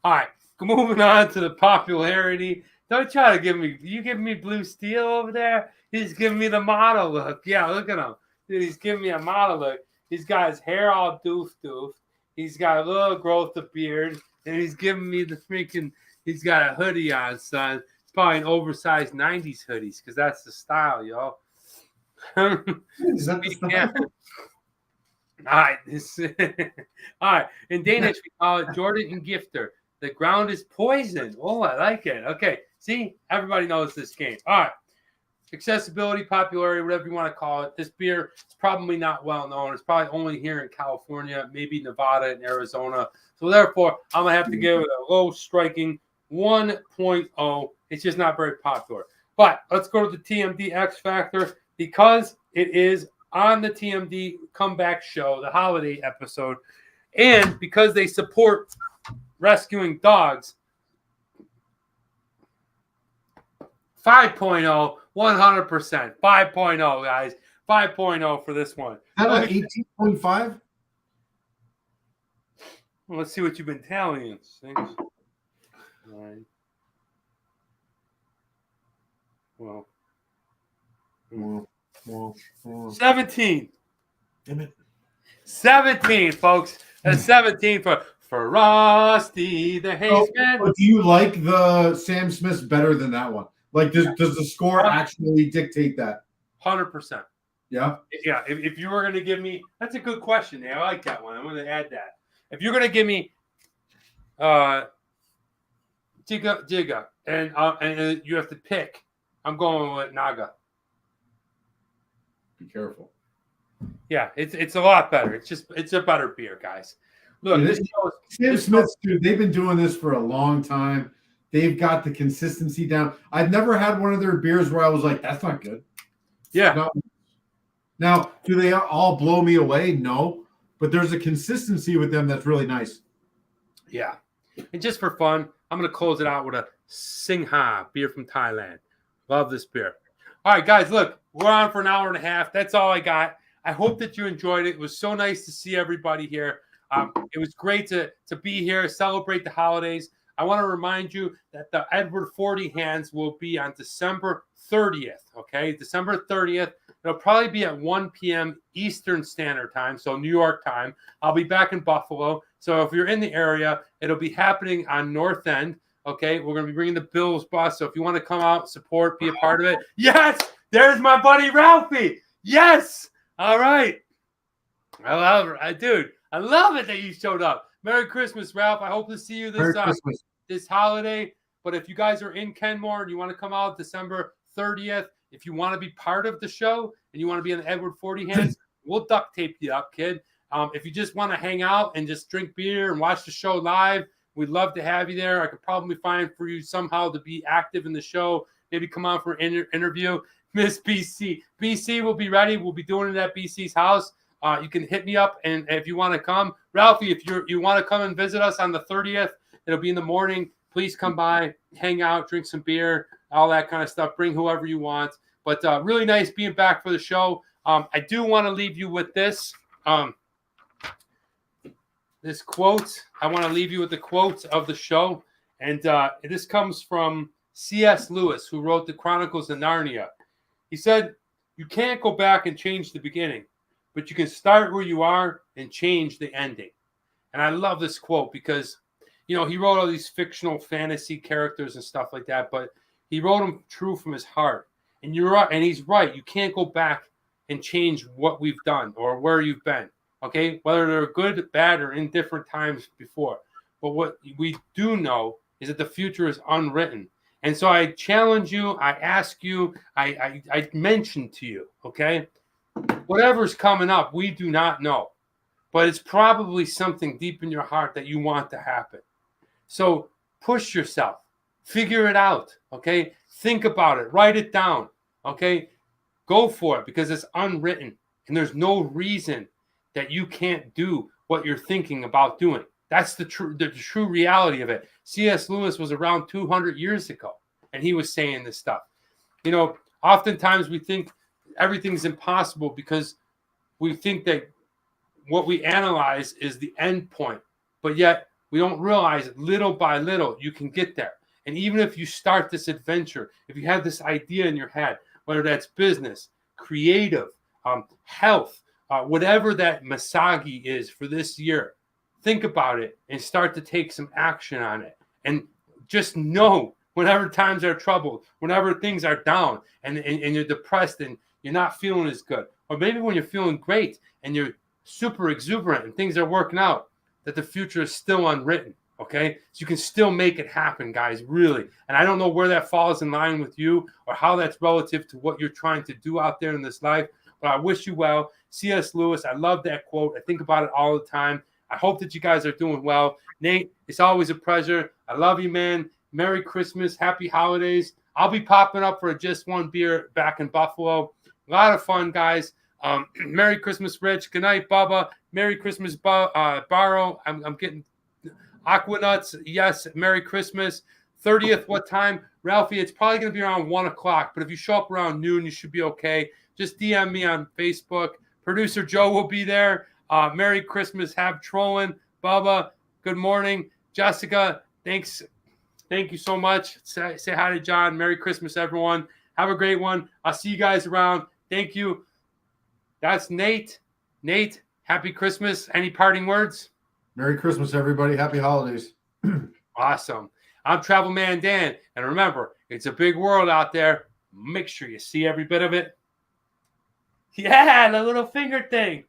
All right. Moving on to the popularity. Don't try to give me. You giving me blue steel over there? He's giving me the model look. Yeah, look at him. Dude, he's giving me a model look. He's got his hair all doofed. He's got a little growth of beard. And he's giving me the freaking. He's got a hoodie on, son. It's probably an oversized 90s hoodies because that's the style, yo. Is that the style? All right. All right. In Danish, we call it Jordan and Gifter. The ground is poison. Oh, I like it. Okay. See, everybody knows this game. All right. Accessibility, popularity, whatever you want to call it. This beer is probably not well known. It's probably only here in California, maybe Nevada and Arizona. So therefore, I'm going to have to give it a low striking 1.0. It's just not very popular. But let's go to the TMD X Factor because it is on the TMD comeback show, the holiday episode, and because they support rescuing dogs. 5.0, 100%. 5.0, guys. 5.0 for this one. How about 18.5? Well, let's see what you've been telling us. All right. Well. 17. Damn it. 17, folks. That's 17 for Frosty the Hazeman. Do you like the Sam Smith's better than that one? Like, does the score actually dictate that? 100%. Yeah? Yeah. If you were going to give me – that's a good question. I like that one. I'm going to add that. If you're going to give me Jigga, and you have to pick, I'm going with Naga. Be careful. Yeah, it's a lot better. It's a better beer, guys. Look, Sam Smith's, dude, they've been doing this for a long time. They've got the consistency down. I've never had one of their beers where I was like, that's not good. Yeah. No. Now, do they all blow me away? No. But there's a consistency with them that's really nice. Yeah. And just for fun, I'm going to close it out with a Singha beer from Thailand. Love this beer. All right, guys, look, we're on for an hour and a half. That's all I got. I hope that you enjoyed it. It was so nice to see everybody here. It was great to be here, celebrate the holidays. I want to remind you that the Edward 40 Hands will be on December 30th, okay? December 30th. It'll probably be at 1 p.m. Eastern Standard Time, so New York time. I'll be back in Buffalo. So if you're in the area, it'll be happening on North End, okay? We're going to be bringing the Bills bus, so if you want to come out, support, be a part of it. Yes! There's my buddy Ralphie! Yes! All right. I love it. Dude, I love it that you showed up. Merry Christmas, Ralph. I hope to see you this holiday. But if you guys are in Kenmore and you want to come out December 30th, if you want to be part of the show and you want to be on the Edward 40 Hands, we'll duct tape you up, kid. If you just want to hang out and just drink beer and watch the show live, we'd love to have you there. I could probably find for you somehow to be active in the show. Maybe come on for an interview. Miss BC. BC will be ready. We'll be doing it at BC's house. You can hit me up, and if you want to come. Ralphie, if you want to come and visit us on the 30th, it'll be in the morning. Please come by, hang out, drink some beer, all that kind of stuff. Bring whoever you want. But really nice being back for the show. I do want to leave you with this. This quote. I want to leave you with the quote of the show. And this comes from C.S. Lewis, who wrote the Chronicles of Narnia. He said, "You can't go back and change the beginning, but you can start where you are and change the ending." And I love this quote because, you know, he wrote all these fictional fantasy characters and stuff like that, but he wrote them true from his heart. And you're right, and he's right. You can't go back and change what we've done or where you've been, okay? Whether they're good, bad, or in different times before. But what we do know is that the future is unwritten. And so I challenge you, I ask you, I mention to you, okay? Whatever's coming up, we do not know. But it's probably something deep in your heart that you want to happen. So push yourself. Figure it out, okay? Think about it. Write it down, okay? Go for it because it's unwritten. And there's no reason that you can't do what you're thinking about doing. That's the true reality of it. C.S. Lewis was around 200 years ago, and he was saying this stuff. You know, oftentimes we think everything's impossible because we think that what we analyze is the end point, but yet we don't realize little by little you can get there. And even if you start this adventure, if you have this idea in your head, whether that's business, creative, health, whatever that Masagi is for this year, think about it and start to take some action on it. And just know whenever times are troubled, whenever things are down and you're depressed and you're not feeling as good, or maybe when you're feeling great and you're super exuberant and things are working out, that the future is still unwritten, okay? So you can still make it happen, guys, really. And I don't know where that falls in line with you or how that's relative to what you're trying to do out there in this life, but I wish you well. C.S. Lewis, I love that quote. I think about it all the time. I hope that you guys are doing well. Nate, it's always a pleasure. I love you, man. Merry Christmas. Happy holidays. I'll be popping up for Just One Beer back in Buffalo. A lot of fun, guys. Merry Christmas, Rich. Good night, Bubba. Merry Christmas, Barrow. I'm getting Aquanuts. Yes, Merry Christmas. 30th, what time? Ralphie, it's probably going to be around 1 o'clock, but if you show up around noon, you should be okay. Just DM me on Facebook. Producer Joe will be there. Merry Christmas. Have trolling. Bubba, good morning. Jessica, thanks. Thank you so much. Say hi to John. Merry Christmas, everyone. Have a great one. I'll see you guys around. Thank you. That's Nate. Nate, happy Christmas. Any parting words? Merry Christmas, everybody. Happy holidays. Awesome. I'm Travel Man Dan. And remember, it's a big world out there. Make sure you see every bit of it. Yeah, the little finger thing.